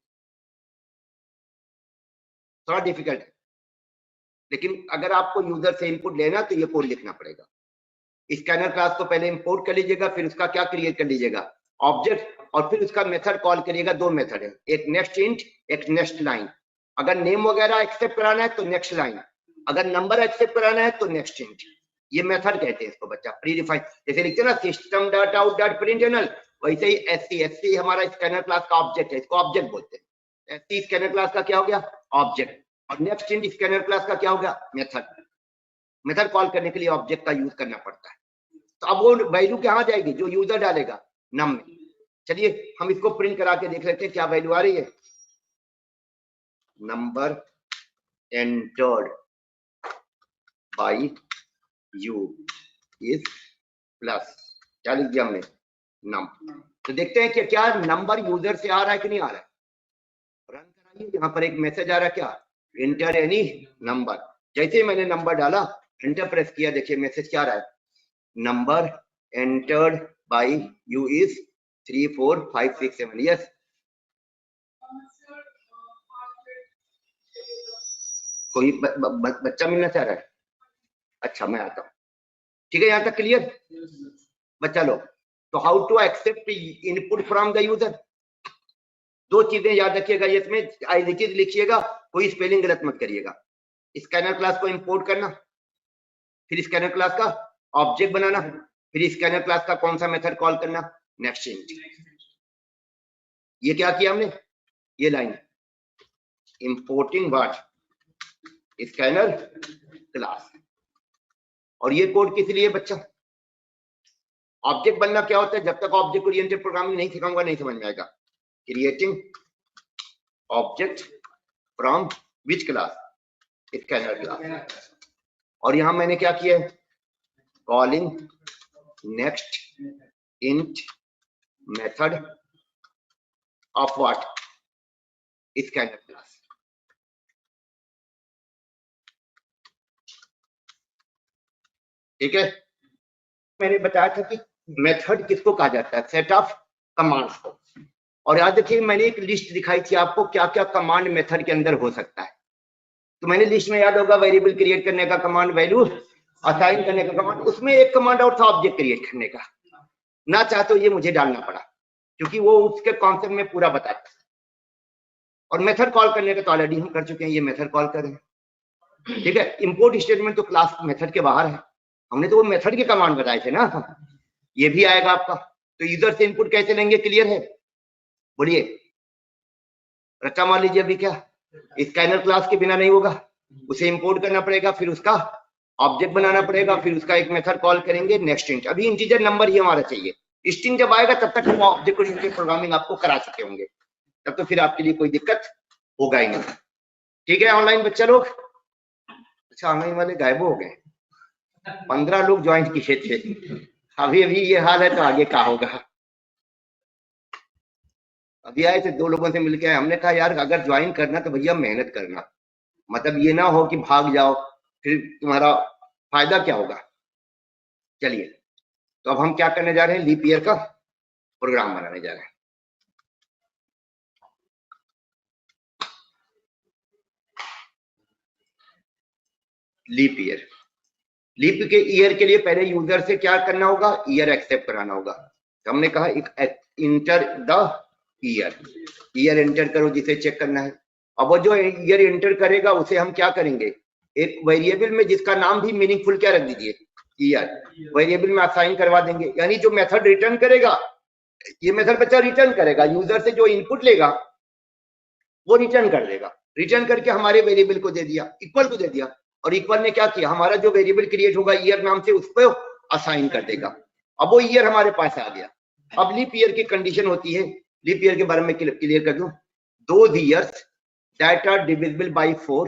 Speaker 1: थोड़ा डिफिकल्ट है, लेकिन अगर आपको यूजर से इनपुट लेना तो ये कोड लिखना पड़ेगा। स्कैनर क्लास को पहले इंपोर्ट कर लीजिएगा, फिर उसका क्या क्रिएट कर लीजिएगा, ऑब्जेक्ट, और फिर उसका मेथड कॉल करिएगा। 2 मेथड है, एक नेक्स्ट इंट, एक नेक्स्ट लाइन। अगर नेम वगैरह एक्सेप्ट कराना है तो नेक्स्ट लाइन, अगर नंबर एक्सेप्ट कराना है तो नेक्स्ट इंट। ये मेथड कहते हैं इसको बच्चा, प्री डिफाइन। जैसे लिखते हैं ना सिस्टम डॉट आउट डॉट प्रिंटनल, वैसे ही एससी हमारा स्कैनर क्लास का ऑब्जेक्ट है, इसको ऑब्जेक्ट बोलते हैं। एससी स्कैनर क्लास का क्या हो गया, ऑब्जेक्ट, और नेक्स्ट इंट स्कैनर क्लास का क्या हो गया, मेथड। मेथड कॉल करने के लिए ऑब्जेक्ट का यूज करना पड़ता है। तो अब वो वैल्यू कहाँ जाएगी, जो यूजर डालेगा नम में। चलिए हम इसको प्रिंट करा के देख लेते हैं क्या वैल्यू आ रही है। Number entered by you is plus, क्या लिख दिया हमने, नम। तो देखते हैं कि क्या नंबर यूजर से आ रहा है कि नहीं आ रहा है। रन कराइए, यहाँ पर एक मैसेज आ रहा है, क्या, एंटर एनी नंबर। जैसे ही मैंने नंबर डाला, एंटर प्रेस किया, देखिए मैसेज क्या आ रहा है, number entered by you is 3 4 5 6 7। Yes, कोई बच्चा मिलना चाह रहा है, अच्छा मैं आता हूँ, ठीक है, यहाँ तक क्लियर बच्चा लोग। तो how to accept input from the user, 2 चीजें याद रखिएगा, इसमें आइडेंटिटी लिखिएगा, कोई स्पेलिंग गलत मत करिएगा। स्कैनर क्लास को इंपोर्ट करना, फिर स्कैनर क्लास का ऑब्जेक्ट बनाना, फिर स्कैनर क्लास का कौन सा मेथड कॉल करना, नेक्स्ट इंट। ये क्या किया हमने, ये line importing what, scanner class. और ये कोड किस लिए बच्चा, ऑब्जेक्ट बनना क्या होता है, जब तक ऑब्जेक्ट ओरिएंटेड प्रोग्रामिंग नहीं सिखाऊंगा नहीं समझ में आएगा। Creating object from which class, scanner class. और यहां मैंने क्या किया है, calling next int method of what, scanner class. ठीक है, मैंने बताया था कि मेथड किसको कहा जाता है, सेट ऑफ कमांड्स को। और याद रखिए मैंने एक लिस्ट दिखाई थी आपको, क्या क्या कमांड मेथड के अंदर हो सकता है। तो मैंने लिस्ट में याद होगा वेरिएबल क्रिएट करने का कमांड, वैल्यू असाइन करने का कमांड, उसमें एक कमांड और था ऑब्जेक्ट क्रिएट करने का, ना चाहते तो ये मुझे डालना पड़ा क्योंकि वो उसके कॉन्सेप्ट में पूरा बताया। और मेथड कॉल करने का तो ऑलरेडी हम कर चुके हैं, ये मेथड कॉल कर रहे हैं। ठीक है, इंपोर्ट स्टेटमेंट तो क्लास मेथड के बाहर है, हमने तो वो मेथड के कमांड बताए थे ना। ये भी आएगा आपका। तो यूजर से इनपुट कैसे लेंगे, क्लियर है, बोलिए। रचा मान लीजिए अभी क्या, स्कैनर क्लास के बिना नहीं होगा, उसे इंपोर्ट करना पड़ेगा, फिर उसका ऑब्जेक्ट बनाना पड़ेगा, फिर उसका एक मेथड कॉल करेंगे नेक्स्ट इंट। अभी इंटीजर नंबर ही हमारा चाहिए, स्ट्रिंग जब आएगा तब तक हम ऑब्जेक्ट ओरिएंटेड प्रोग्रामिंग आपको करा चुके होंगे, तब तो फिर आपके लिए कोई दिक्कत होगा ही नहीं। ठीक है ऑनलाइन बच्चा लोग, अच्छा ऑनलाइन वाले गायब हो गए, 15 लोग ज्वाइन किए थे, अभी अभी ये हाल है तो आगे क्या होगा। अभी आए थे 2 लोगों से मिलके आए, हमने कहा यार अगर ज्वाइन करना तो भैया मेहनत करना, मतलब ये ना हो कि भाग जाओ फिर तुम्हारा फायदा क्या होगा। चलिए तो अब हम क्या करने जा रहे हैं, लीप ईयर का प्रोग्राम बनाने जा रहे हैं। लीप ईयर, लीप के ईयर के लिए पहले यूजर से क्या करना होगा, ईयर एक्सेप्ट कराना होगा। तो हमने कहा enter the year, year enter करो जिसे चेक करना है। अब वो जो ईयर एंटर करेगा उसे हम क्या करेंगे, एक वेरिएबल में जिसका नाम भी मीनिंगफुल क्या रख दीजिए, ईयर, वेरिएबल में असाइन करवा देंगे। यानी जो मेथड रिटर्न करेगा, ये मेथड बच्चा रिटर्न करेगा, यूजर से जो इनपुट लेगा वो रिटर्न कर देगा। रिटर्न करके हमारे वेरिएबल को दे दिया, इक्वल को दे दिया, और इक्वल ने क्या किया, हमारा जो वेरिएबल क्रिएट होगा ईयर नाम से उस पर असाइन कर देगा। अब वो ईयर हमारे पास आ गया। अब लीप ईयर की कंडीशन होती है, लीप ईयर के बारे में क्लियर कर दूं, those years that are divisible by 4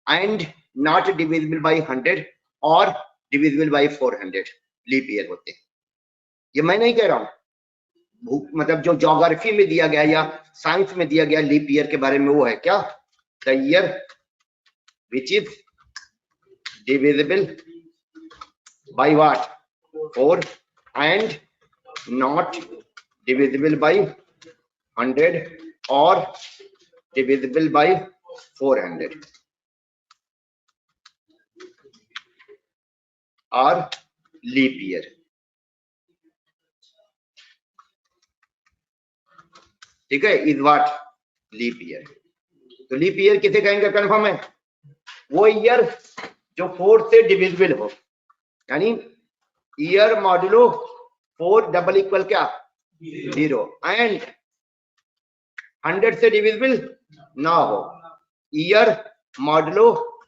Speaker 1: and not divisible by 100 or divisible by 400 leap year होते हैं। ये मैं नहीं कह रहा हूं, मतलब जो ज्योग्राफी में दिया गया या साइंस में दिया गया लीप ईयर के बारे में वो है क्या, the year which is divisible by what 4 and not divisible by 100 or divisible by 400 or leap year। ठीक है, इज व्हाट लीप ईयर। तो लीप ईयर किसे कहेंगे, कंफर्म है, वो ईयर जो 4 से डिविजिबल हो, यानी ईयर मॉडुलो 4 डबल इक्वल क्या 0 एंड 100 से डिविजिबल ना हो। Year modulo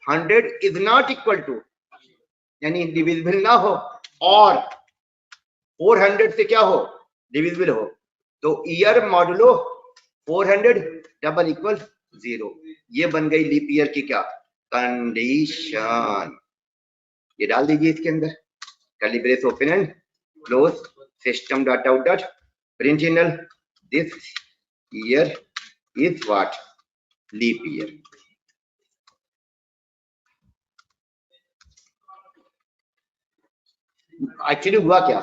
Speaker 1: 100 is not equal to, यानी डिविजिबल ना हो, और 400 से क्या हो डिविजिबल हो, तो ईयर मॉडुलो 400 डबल इक्वल 0। ये बन गई लीप ईयर की क्या कंडीशन। ये डाल दीजिए इसके अंदर, curly brace open and close, system dot out dot println this year is what leap year. Actually हुआ क्या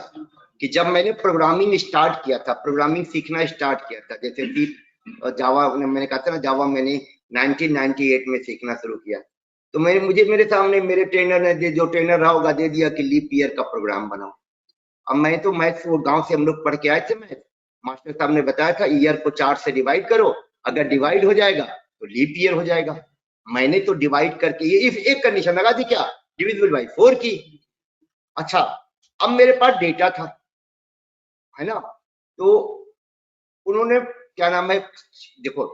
Speaker 1: कि जब मैंने प्रोग्रामिंग स्टार्ट किया था, प्रोग्रामिंग सीखना स्टार्ट किया था, जैसे कि जावा मैंने कहा था ना, जावा मैंने 1998 में सीखना शुरू किया, तो मेरे सामने मेरे ट्रेनर ने, जो ट्रेनर रहा होगा, दे दिया कि लीप ईयर का प्रोग्राम बनाओ। अब मैं तो मैथ्स, वो गांव से हम लोग पढ़ के आए थे मैथ्स, मास्टर साहब ने बताया था ईयर को 4 से डिवाइड करो, अगर डिवाइड हो जाएगा तो लीप ईयर हो जाएगा। मैंने तो डिवाइड करके ये एक कंडीशन लगा दी, क्या डिविजिबल बाई 4 की। अच्छा, अब मेरे पास डेटा था, है ना, तो उन्होंने क्या नाम है, देखो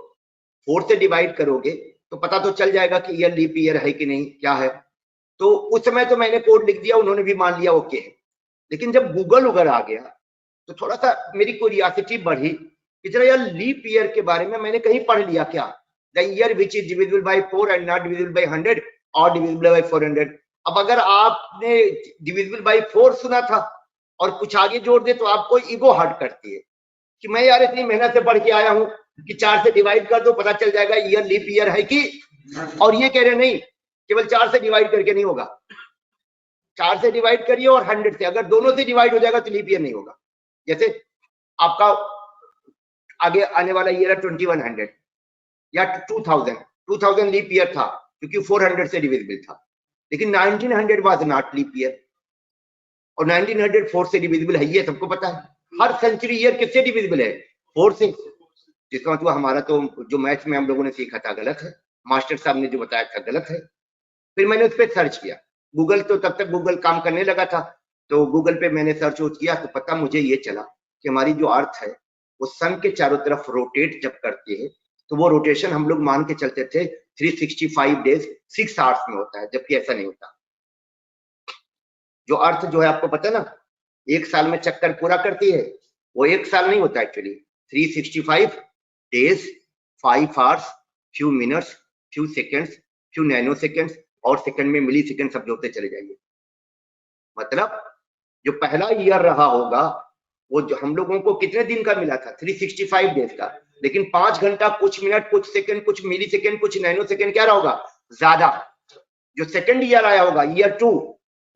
Speaker 1: 4 से डिवाइड करोगे तो पता तो चल जाएगा कि ईयर लीप ईयर है कि नहीं, क्या है। तो उस समय तो मैंने कोड लिख दिया, उन्होंने भी मान लिया ओके है। लेकिन जब गूगल उगर आ गया तो थोड़ा सा मेरी क्यूरियोसिटी बढ़ी कि जरा यार लीप ईयर के बारे में मैंने कहीं पढ़ लिया क्या, the year which is divisible by 4 and not divisible by 100 और डिविजिबल बाय 400। अब अगर आपने डिविजिबल बाय 4 सुना था और कुछ आगे जोड़ दे तो आपको ईगो हर्ट करती है कि मैं यार इतनी मेहनत से पढ़ के आया हूं कि 4 से डिवाइड कर दो, पता चल जाएगा ईयर लीप ईयर है कि, और ये कह रहे नहीं केवल 4 से डिवाइड करके नहीं होगा, 4 से डिवाइड करिए और 100 से, अगर दोनों से डिवाइड हो जाएगा तो लीप ईयर नहीं होगा। जैसे आपका आगे आने वाला ईयर है 2100 या 2000 लीप ईयर था क्योंकि 400 से डिविजिबल था, लेकिन 1900 वाज नॉट लीप ईयर, और 1900 4 से डिविजिबल है, ये सबको पता है। हर सेंचुरी ईयर किससे डिविजिबल है, 4 से। जिसका मतलब हमारा तो जो मैथ्स में हम लोगों ने सीखा था गलत है, मास्टर साहब ने जो बताया था गलत है। फिर मैंने उस पर सर्च किया, गूगल तो तब तक गूगल काम करने लगा था, तो गूगल पे मैंने सर्च किया तो पता मुझे ये चला कि हमारी जो अर्थ है वो सन के चारों तरफ रोटेट जब करती है तो वो रोटेशन हम लोग मान के चलते थे 365 डेज 6 आवर्स में होता है, जबकि ऐसा नहीं होता। जो अर्थ जो है आपको पता है ना, एक साल में चक्कर पूरा करती है, वो एक साल नहीं होता actually, 365 days 5 hours few minutes few seconds few nano seconds, और सेकंड में मिली सेकंड सब जोड़ते चले जाइए। मतलब जो पहला ईयर रहा होगा वो जो हम लोगों को कितने दिन का मिला था, 365 डेज का, लेकिन 5 घंटा कुछ मिनट कुछ सेकंड कुछ मिली सेकंड कुछ नैनो सेकंड क्या रहा होगा ज्यादा। जो सेकंड ईयर आया होगा ईयर 2,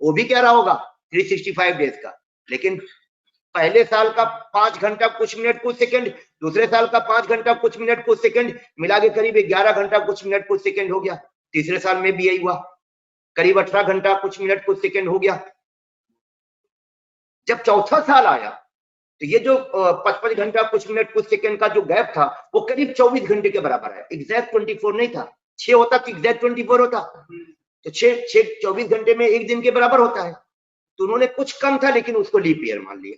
Speaker 1: वो भी क्या रहा होगा 365 डेज का, लेकिन पहले साल का 5 घंटा कुछ मिनट कुछ सेकंड, दूसरे साल का 5 घंटा कुछ मिनट कुछ सेकंड, मिला के करीब 11 घंटा कुछ मिनट कुछ सेकंड हो गया। तीसरे साल में भी यही हुआ, करीब 18 घंटा कुछ मिनट कुछ सेकंड हो गया। जब चौथा साल आया तो ये जो 55 घंटा कुछ मिनट कुछ सेकंड का जो गैप था वो करीब 24 घंटे के बराबर है। एग्जैक्ट 24 नहीं था, 6 होता तो एग्जैक्ट 24 होता, तो 24 घंटे में एक दिन के बराबर होता है। तो उन्होंने कुछ कम था लेकिन उसको लीप ईयर मान लिया,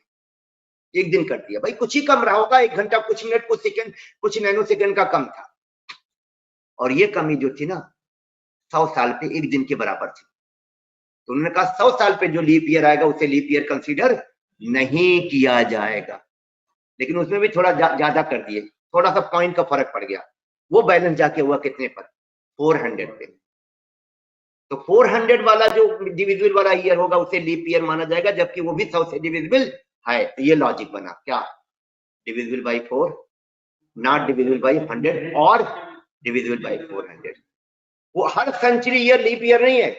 Speaker 1: एक दिन कर दिया। भाई कुछ ही कम रहा होगा, 1 घंटा कुछ मिनट कुछ सेकंड कुछ नैनो सेकंड का कम था, और ये कमी जो थी ना 100 साल पे एक दिन के बराबर थी। तो उन्होंने कहा 100 साल पे जो लीप ईयर आएगा उसे लीप ईयर कंसीडर नहीं किया जाएगा। लेकिन उसमें भी थोड़ा ज्यादा कर दिए, थोड़ा सा पॉइंट का फर्क पड़ गया। वो बैलेंस जाके हुआ कितने पर? 400 पे। तो 400 वाला जो डिविजिबल वाला ईयर होगा उसे लीप ईयर माना जाएगा, जबकि वो भी 100 से डिविजिबल है। तो ये लॉजिक बना क्या? Divisible by 4, not divisible by 100 और डिविजिबल बाई 400। वो हर सेंचुरी ईयर लीप ईयर नहीं है,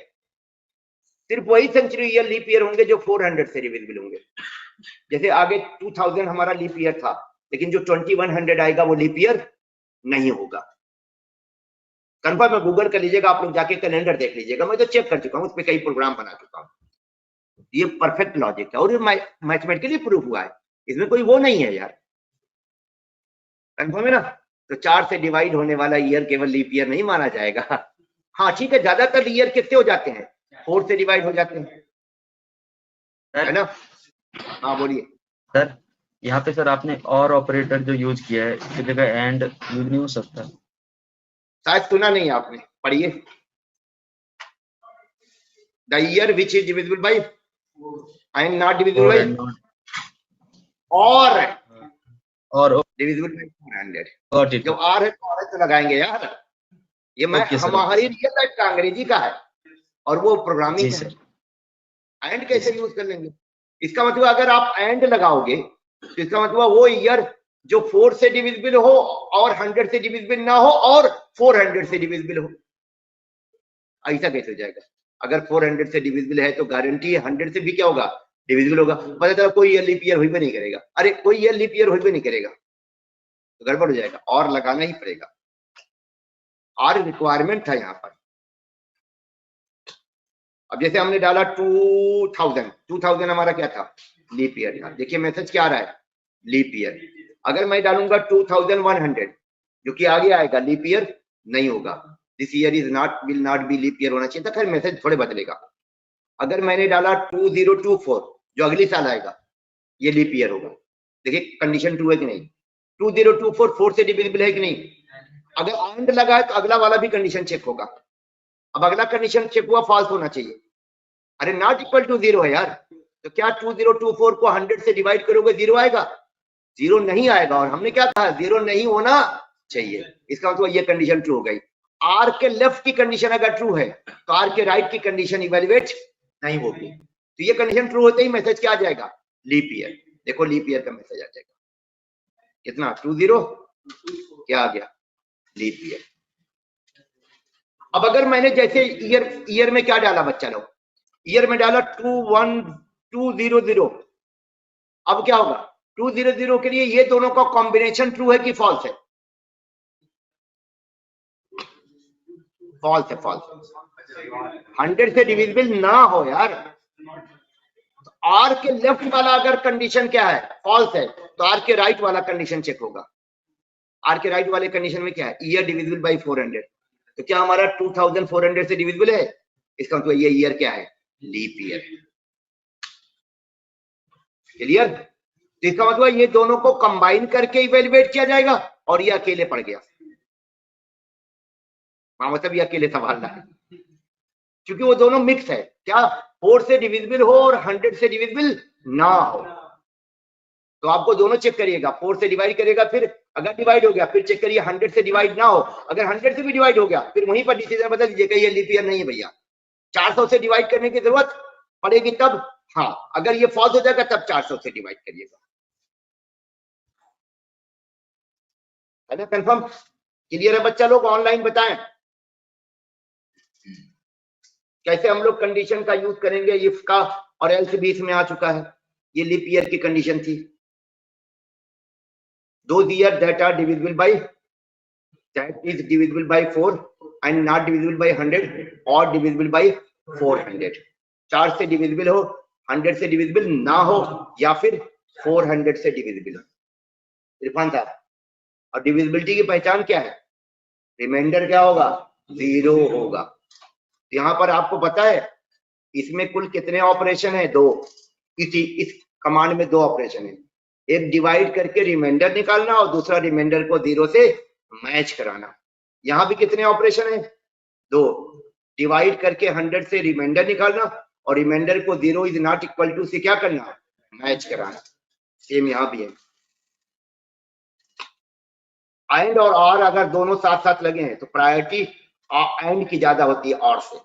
Speaker 1: सिर्फ वही सेंचुरी ईयर लीप ईयर होंगे जो 400 से डिविजिबल होंगे। जैसे आगे 2000 हमारा लीप ईयर था, लेकिन जो 2100 आएगा वो लीप ईयर नहीं होगा। कंफर्म है, गूगल कर लीजिएगा, आप लोग जाके कैलेंडर देख लीजिएगा, मैं तो चेक कर चुका हूं, उस पर कई प्रोग्राम बना चुका हूं। ये परफेक्ट लॉजिक है और मैथमेटिकली प्रूफ हुआ है, इसमें कोई वो नहीं है यार। कंफर्म है ना? तो 4 से डिवाइड होने वाला ईयर केवल लीप ईयर नहीं माना जाएगा। हाँ ठीक है, ज्यादातर ईयर किससे हो जाते हैं? 4 से डिवाइड हो जाते हैं, है ना? हाँ बोलिए
Speaker 4: सर। यहाँ पे सर आपने और ऑपरेटर जो यूज किया है, इसकी जगह एंड यूज नहीं हो सकता?
Speaker 1: शायद सुना नहीं आपने, पढ़िए। The year which is divisible by and not divisible by और डिविजिबल बाई 400। जब आर है तो आर तो लगाएंगे यार। ये मैं हमारी रियल लाइफ का अंग्रेजी का है और वो प्रोग्रामिंग है। एंड कैसे यूज कर लेंगे? इसका मतलब अगर आप एंड लगाओगे तो इसका मतलब वो ईयर जो 4 से डिविजिबल हो और 100 से डिविजिबल ना हो और 400 से डिविजिबल हो। ऐसा कैसे हो जाएगा? अगर 400 से डिविजिबल है तो गारंटी है 100 से भी क्या होगा? डिविजिबल होगा। पता चला कोई ईयर लीप ईयर हुई भी नहीं करेगा। अरे कोई ईयर लीप ईयर हुई भी नहीं करेगा तो गड़बड़ हो जाएगा, और लगाना ही पड़ेगा। और रिक्वायरमेंट था यहाँ पर। अब जैसे हमने डाला 2000 हमारा क्या था? लीप ईयर था। देखिए मैसेज क्या आ रहा है? Leap year. अगर मैं डालूंगा 2100 जो कि आगे आएगा, लीप ईयर नहीं होगा। This year is not will not be leap year होना चाहिए था। खैर मैसेज थोड़े बदलेगा। अगर मैंने डाला 2024 जो अगले साल आएगा, ये लीप ईयर होगा। देखिए कंडीशन 2 है कि नहीं? 2024 4 से डिविजिबल है कि नहीं? अगर एंड लगा है तो अगला वाला भी कंडीशन चेक होगा। अब अगला कंडीशन चेक हुआ, फॉल्स होना चाहिए। अरे नॉट इक्वल टू 0 है यार। तो क्या 2024 को 100 से डिवाइड करोगे 0 आएगा? 0 नहीं आएगा। और हमने क्या कहा? 0 नहीं होना चाहिए। इसका मतलब ये कंडीशन ट्रू हो गई। आर के लेफ्ट की कंडीशन अगर ट्रू है तो आर के राइट की कंडीशन इवेल्युएट नहीं होगी। तो ये कंडीशन ट्रू होते ही मैसेज क्या आ जाएगा? Leap year. देखो लीप ईयर का मैसेज आ जाएगा। कितना? 20 क्या आ गया? Leap year. अब अगर मैंने जैसे ईयर में क्या डाला बच्चा लोग? ईयर में डाला 21200। अब क्या होगा? 200 के लिए ये दोनों का कॉम्बिनेशन ट्रू है कि फॉल्स है? फॉल्स है। फॉल्स। 100 से डिविजिबल ना हो यार। आर के लेफ्ट वाला अगर कंडीशन क्या है? फॉल्स है, तो आर के राइट वाला कंडीशन चेक होगा। आर के राइट वाले कंडीशन में क्या है? Year divisible by 400। तो क्या हमारा 2400 से डिविजिबल है? इसका मतलब ये ईयर क्या है? Leap year. क्लियर? तो इसका मतलब ये दोनों को कंबाइन करके इवेल्युएट किया जाएगा और ये अकेले पड़ गया। मतलब ये अकेले संभालना है क्योंकि वो दोनों मिक्स है। क्या 4 से डिविजिबल हो और 100 से डिविजिबल ना हो। तो आपको दोनों चेक करिएगा। 4 से डिवाइड करेगा, फिर अगर डिवाइड हो गया फिर चेक करिए 100 से डिवाइड ना हो। अगर 100 से भी डिवाइड हो गया फिर वहीं पर डिसीजन बदल दीजिएगा, ये लीप ईयर नहीं है भैया। 400 से डिवाइड करने की जरूरत पड़ेगी तब, हाँ अगर ये फॉल्स हो जाएगा तब 400 से डिवाइड करिएगा। है ना? कंफर्म? क्लियर है बच्चा लोग? ऑनलाइन बताएं कैसे हम लोग कंडीशन का यूज करेंगे इफ का और एल्स बीच में आ चुका है। ये लीप ईयर की कंडीशन थी। those years that are divisible by, that is divisible by 4 and not divisible by 100 or divisible by 400। 4 से डिविजिबल हो, 100 से डिविजिबल ना हो या फिर 400 से डिविजिबल हो। इरफान साहब, और डिविजिबिलिटी की पहचान क्या है? रिमाइंडर क्या होगा? 0 होगा। यहाँ पर आपको पता है इसमें कुल कितने ऑपरेशन है? 2। इस कमांड में 2 ऑपरेशन है। एक डिवाइड करके रिमाइंडर निकालना और दूसरा रिमाइंडर को 0 से मैच कराना। यहाँ भी कितने ऑपरेशन है? 2। डिवाइड करके 100 से रिमाइंडर निकालना और रिमाइंडर को 0 इज नॉट इक्वल टू से क्या करना? मैच कराना। सेम यहाँ भी है। एंड और और अगर दोनों साथ साथ लगे हैं तो प्रायोरिटी एंड की ज्यादा होती है और से।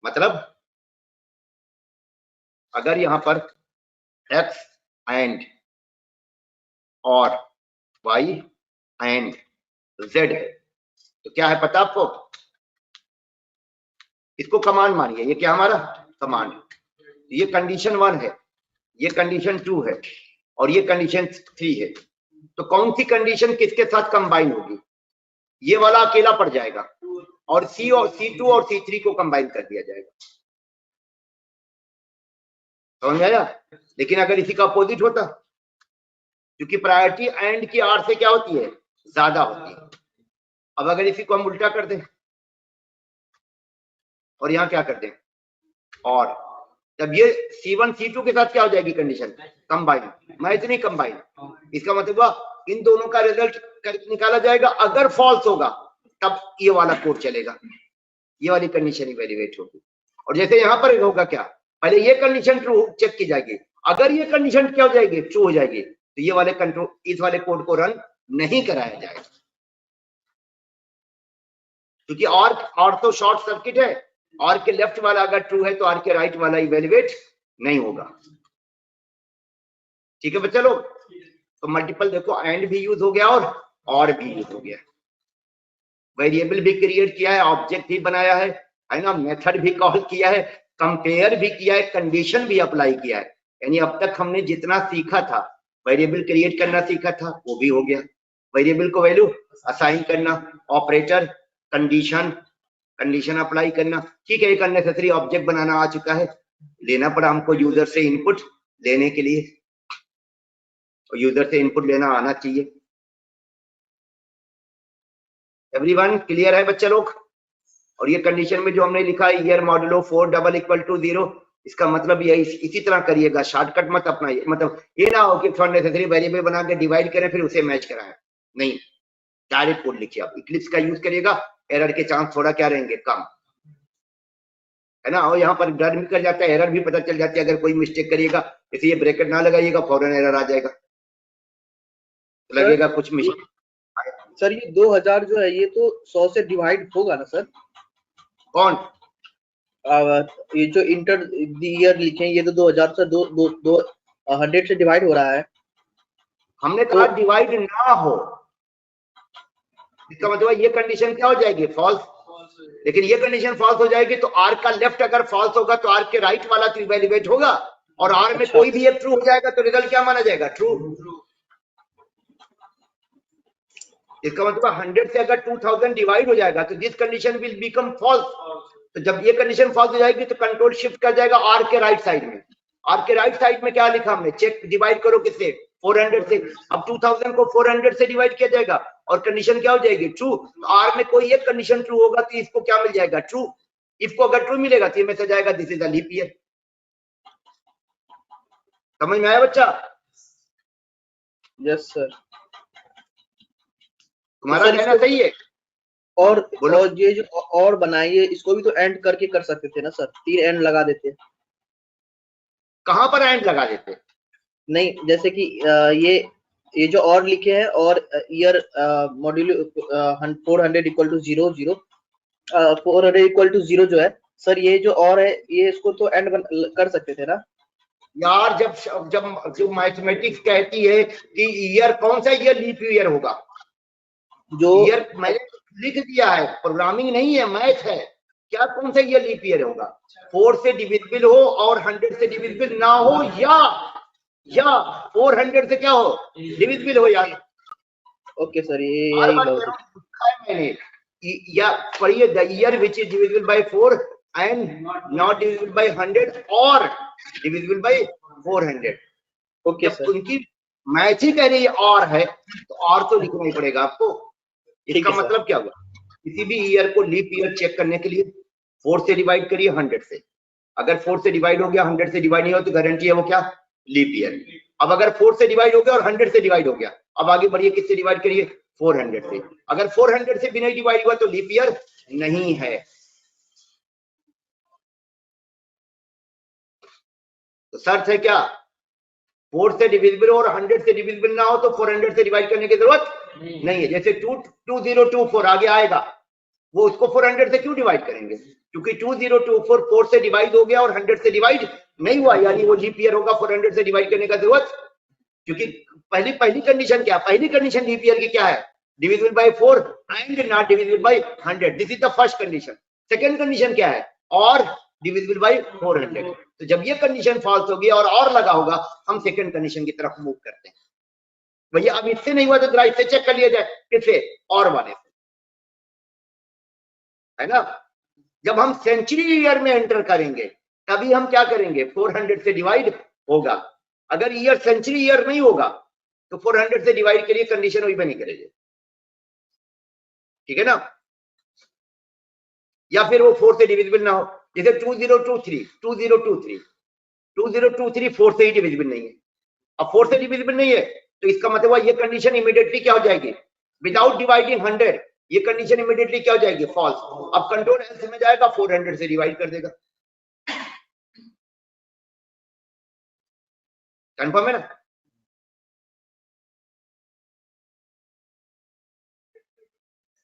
Speaker 1: मतलब अगर यहां पर x एंड और y एंड z है तो क्या है पता आपको? इसको कमांड मानिए, ये क्या हमारा कमांड। ये कंडीशन 1 है, ये कंडीशन 2 है और ये कंडीशन 3 है। तो कौन सी कंडीशन किसके साथ कंबाइन होगी? ये वाला अकेला पड़ जाएगा और C और C2 और C3 को कंबाइन कर दिया जाएगा। समझ में आया? लेकिन अगर इसी का अपोजिट होता, क्योंकि प्रायोरिटी एंड की आर से क्या होती है? ज्यादा होती है। अब अगर इसी को हम उल्टा कर दें और यहाँ क्या कर दें और, तब ये C1 C2 के साथ क्या हो जाएगी कंडीशन? कंबाइन। मैं इतनी कंबाइन, इसका मतलब हुआ इन दोनों का रिजल्ट निकाला जाएगा। अगर फॉल्स होगा तब ये वाला कोड चलेगा, ये वाली कंडीशन इवैल्यूएट होगी। और जैसे यहाँ पर होगा क्या, पहले ये कंडीशन ट्रू चेक की जाएगी। अगर ये कंडीशन क्या हो जाएगी? ट्रू हो जाएगी, तो ये वाले कंट्रोल इस वाले कोड को रन नहीं कराया जाएगा, क्योंकि और तो शॉर्ट सर्किट है। और के लेफ्ट वाला अगर ट्रू है तो आर के राइट वाला इवैल्यूएट नहीं होगा। ठीक है बच्चा लोग? तो मल्टीपल देखो, एंड भी यूज हो गया और भी यूज हो गया, वेरिएबल भी क्रिएट किया है, ऑब्जेक्ट भी बनाया है ना, मेथड भी कॉल किया है, कंपेयर भी किया है, कंडीशन भी अप्लाई किया है। यानी अब तक हमने जितना सीखा था, वेरिएबल क्रिएट करना सीखा था, वो भी हो गया। वेरिएबल को वैल्यू असाइन करना, ऑपरेटर, कंडीशन अप्लाई करना। ठीक है, एक अननेसेसरी ऑब्जेक्ट बनाना आ चुका है, लेना पड़ा हमको यूजर से इनपुट लेने के लिए, और यूजर से इनपुट लेना आना चाहिए। एवरीवन क्लियर है बच्चे लोग? और ये कंडीशन में जो हमने लिखा है year modulo 4 double equal to 0, इसका मतलब ये इसी तरह करिएगा, शॉर्टकट मत अपनाइए। मतलब ये ना हो कि अननेसेसरी वेरिएबल बना के डिवाइड करें फिर उसे मैच कराएं, नहीं, डायरेक्ट कोड लिखिए। आप इक्लिप्स का यूज करिएगा, एरर के चांस थोड़ा क्या रहेंगे? कम, है ना। और यहाँ पर डर भी कर जाता है, एरर भी पता चल जाती है अगर कोई मिस्टेक करिएगा। इसलिए ब्रैकेट ना लगाइएगा, फौरन एरर आ जाएगा, तो लगेगा कुछ मिस्टेक।
Speaker 3: सर ये 2000 जो है ये तो 100 से डिवाइड होगा ना सर?
Speaker 1: कौन?
Speaker 3: ये जो इंटर ईयर लिखे हैं ये तो 2000 से 100 से डिवाइड हो रहा है।
Speaker 1: हमने कहा डिवाइड ना हो, इसका मतलब ये कंडीशन क्या हो जाएगी? फॉल्स। लेकिन ये कंडीशन फॉल्स हो जाएगी तो आर का लेफ्ट अगर फॉल्स होगा तो आर के राइट वाला तो इवैल्यूएट होगा, और आर में कोई भी एक ट्रू हो जाएगा तो रिजल्ट क्या माना जाएगा? ट्रू। इसका मतलब 100 से अगर 2000 डिवाइड हो जाएगा तो this condition will become false. तो जब ये कंडीशन फॉल्स हो जाएगी तो कंट्रोल शिफ्ट कर जाएगा आर के राइट साइड में। आर के राइट साइड में क्या लिखा हमने? चेक डिवाइड करो किससे? 400 से। अब 2000 को 400 से डिवाइड किया जाएगा और कंडीशन क्या हो जाएगी? ट्रू। तो आर में कोई एक कंडीशन ट्रू होगा तो इसको क्या मिल जाएगा? ट्रू। इसको अगर ट्रू मिलेगा तो ये मैसेज आएगा this is a leap year. समझ में आया बच्चा?
Speaker 3: Yes sir.
Speaker 1: तुम्हारा कहना सही है।
Speaker 3: और ये जो और बनाइए इसको भी तो एंड करके कर सकते थे ना सर, 3 एंड लगा देते।
Speaker 1: कहां पर एंड लगा देते?
Speaker 3: नहीं, जैसे कि ये जो और लिखे हैं और year module 400 equal to 0 400 equal to 0 जो है सर, ये जो और है ये इसको तो एंड कर सकते थे ना
Speaker 1: यार। जब जो मैथमेटिक्स कहती है कि ईयर कौन सा ईयर लीप ईयर होगा, जो ईयर मैंने लिख दिया है, प्रोग्रामिंग नहीं है, मैथ है। क्या कौन सा ईयर लीप ईयर होगा? 4 से डिविजिबल हो और 100 से डिविजिबल ना हो, या 400 से क्या हो? डिविजिबल हो यार।
Speaker 3: ओके सर, ये
Speaker 1: मैंने या पढ़िए, the year which is divisible by 4 and not divisible by 100 और डिविजिबल बाय 400।
Speaker 3: Okay sir.
Speaker 1: उनकी मैथ ही कह रही है और है तो और तो लिखना ही पड़ेगा आपको। इसका मतलब क्या हुआ? किसी भी ईयर को लीप ईयर चेक करने के लिए 4 से डिवाइड करिए 100 से। अगर 4 से डिवाइड हो गया, 100 से डिवाइड नहीं हो तो गारंटी है वो क्या? Leap year. अब अगर 4 से डिवाइड हो गया और 100 से डिवाइड हो गया, अब आगे बढ़िए, किससे डिवाइड करिए? 400 से। अगर 400 से भी नहीं डिवाइड हुआ तो लीप ईयर नहीं है। तो शर्त है क्या, 4 से डिविजिबल और 100 से डिविजिबल ना हो तो 400 से डिवाइड करने की जरूरत नहीं है। जैसे 2024 आगे आएगा, वो उसको 400 से क्यों डिवाइड करेंगे, क्योंकि 2024 4 से डिवाइड हो गया और 100 से डिवाइड नहीं हुआ, यानी वो लीप ईयर होगा, 400 से डिवाइड करने का जरूरत। क्योंकि पहली कंडीशन क्या, पहली कंडीशन लीप ईयर की क्या है, divisible by 4 and not divisible by 100, this is the first condition. Second condition क्या है, और डिविजिबल बाय 400। तो जब ये कंडीशन फॉल्स होगी और लगा होगा, हम सेकंड कंडीशन की तरफ मूव करते हैं। भैया अब इससे नहीं हुआ तो जरा इससे चेक कर लिया जाए, किससे, और वाले से, है ना। जब हम सेंचुरी ईयर में एंटर करेंगे तभी हम क्या करेंगे, 400 से डिवाइड होगा। अगर ईयर सेंचुरी ईयर नहीं होगा तो 400 से डिवाइड के लिए कंडीशन वही बनी करेगी, ठीक है ना। या फिर वो 4 से डिविजिबल ना हो, जैसे 2023 4 से ही डिविजिबल नहीं है। अब 4 से डिविजिबल नहीं है तो इसका मतलब हुआ ये कंडीशन इमीडिएटली क्या हो जाएगी, विदाउट डिवाइडिंग 100, ये कंडीशन इमीडिएटली क्या हो जाएगी, फॉल्स। अब कंट्रोल एल्स में जाएगा, 400 से डिवाइड कर देगा। कंफर्म है ना।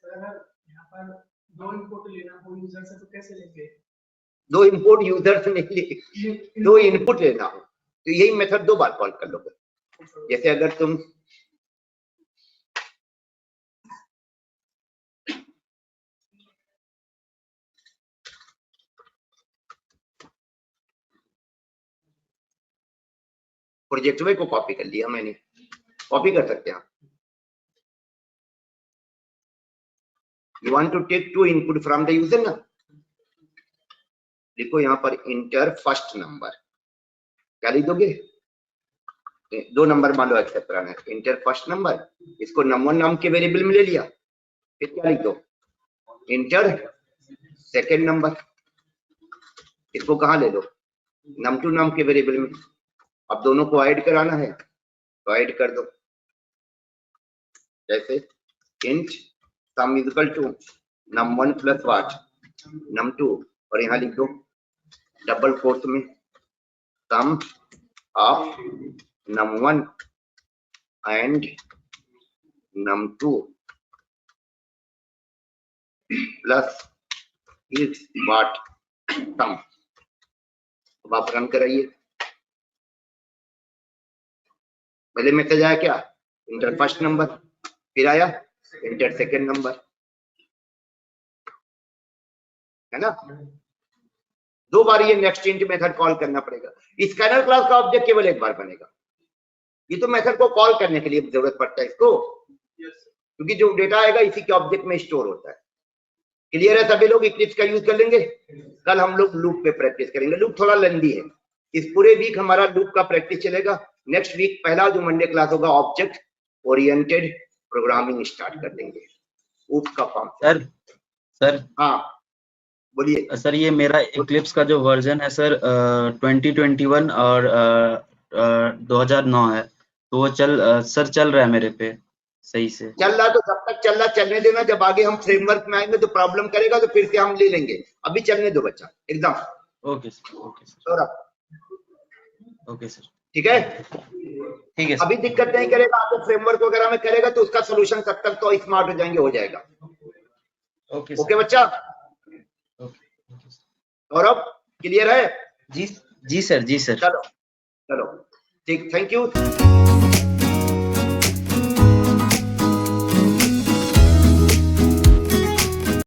Speaker 2: यहाँ पर 2 इनपुट लेना हो यूजर से तो कैसे लेंगे,
Speaker 1: 2 इनपुट यूजर से नहीं ले, 2 इनपुट लेना हो तो यही मेथड 2 बार कॉल कर लोगे। जैसे अगर तुम प्रोजेक्ट में को कॉपी कर लिया मैंने, कॉपी कर सकते हैं। You want to take 2 input from the user ना, देखो यहाँ पर इंटर फर्स्ट नंबर, क्या लिख दोगे, 2 नंबर मान लो एक्सेप्ट कराना है, इंटर फर्स्ट नंबर, इसको num1 नाम के वेरिएबल में ले लिया, फिर क्या लिख दो, इंटर सेकेंड नंबर, इसको कहाँ ले लो, num2 नाम के वेरिएबल में। अब दोनों को ऐड कराना है तो ऐड कर दो, जैसे int sum is equal to num1 plus what, num2, और यहाँ लिख दो डबल कोट्स में sum of num1 and num2 plus is what sum। अब आप रन कराइए, पहले मैसेज आया क्या, इंटर फर्स्ट नंबर, फिर आया इंटर सेकेंड नंबर, है ना। 2 बार ये नेक्स्ट इंट मेथड कॉल करना पड़ेगा। स्कैनर क्लास का ऑब्जेक्ट केवल एक बार बनेगा, ये तो मेथड को कॉल करने के लिए जरूरत पड़ता है इसको, क्योंकि जो डेटा आएगा इसी के ऑब्जेक्ट में स्टोर होता है। क्लियर है, सभी लोग इक्लिप्स का यूज कर लेंगे। कल हम लोग लूप पे प्रैक्टिस करेंगे, लूप थोड़ा लंबी है, इस पूरे वीक हमारा लूप का प्रैक्टिस चलेगा। नेक्स्ट वीक पहला जो मंडे क्लास होगा ऑब्जेक्ट ओरिएंटेड प्रोग्रामिंग स्टार्ट कर देंगे, उसका फॉर्म।
Speaker 4: सर
Speaker 1: हाँ बोलिए
Speaker 4: सर, ये मेरा इक्लिप्स का जो वर्जन है सर 2021 और 2009 है, तो वो चल रहा है मेरे पे सही से।
Speaker 1: चल रहा तो जब तक चल रहा चलने देना, जब आगे हम फ्रेमवर्क में आएंगे तो प्रॉब्लम करेगा तो फिर से हम ले लेंगे, अभी चलने दो बच्चा एकदम।
Speaker 4: ओके सर, ओके सर,
Speaker 1: ठीक है,
Speaker 4: ठीक है।
Speaker 1: अभी दिक्कत नहीं करेगा, आपको फ्रेमवर्क वगैरह में करेगा तो उसका सोल्यूशन तब तक तो स्मार्ट हो जाएंगे, हो जाएगा। ओके बच्चा, और अब क्लियर है?
Speaker 4: जी सर, जी सर।
Speaker 1: चलो ठीक, थैंक यू।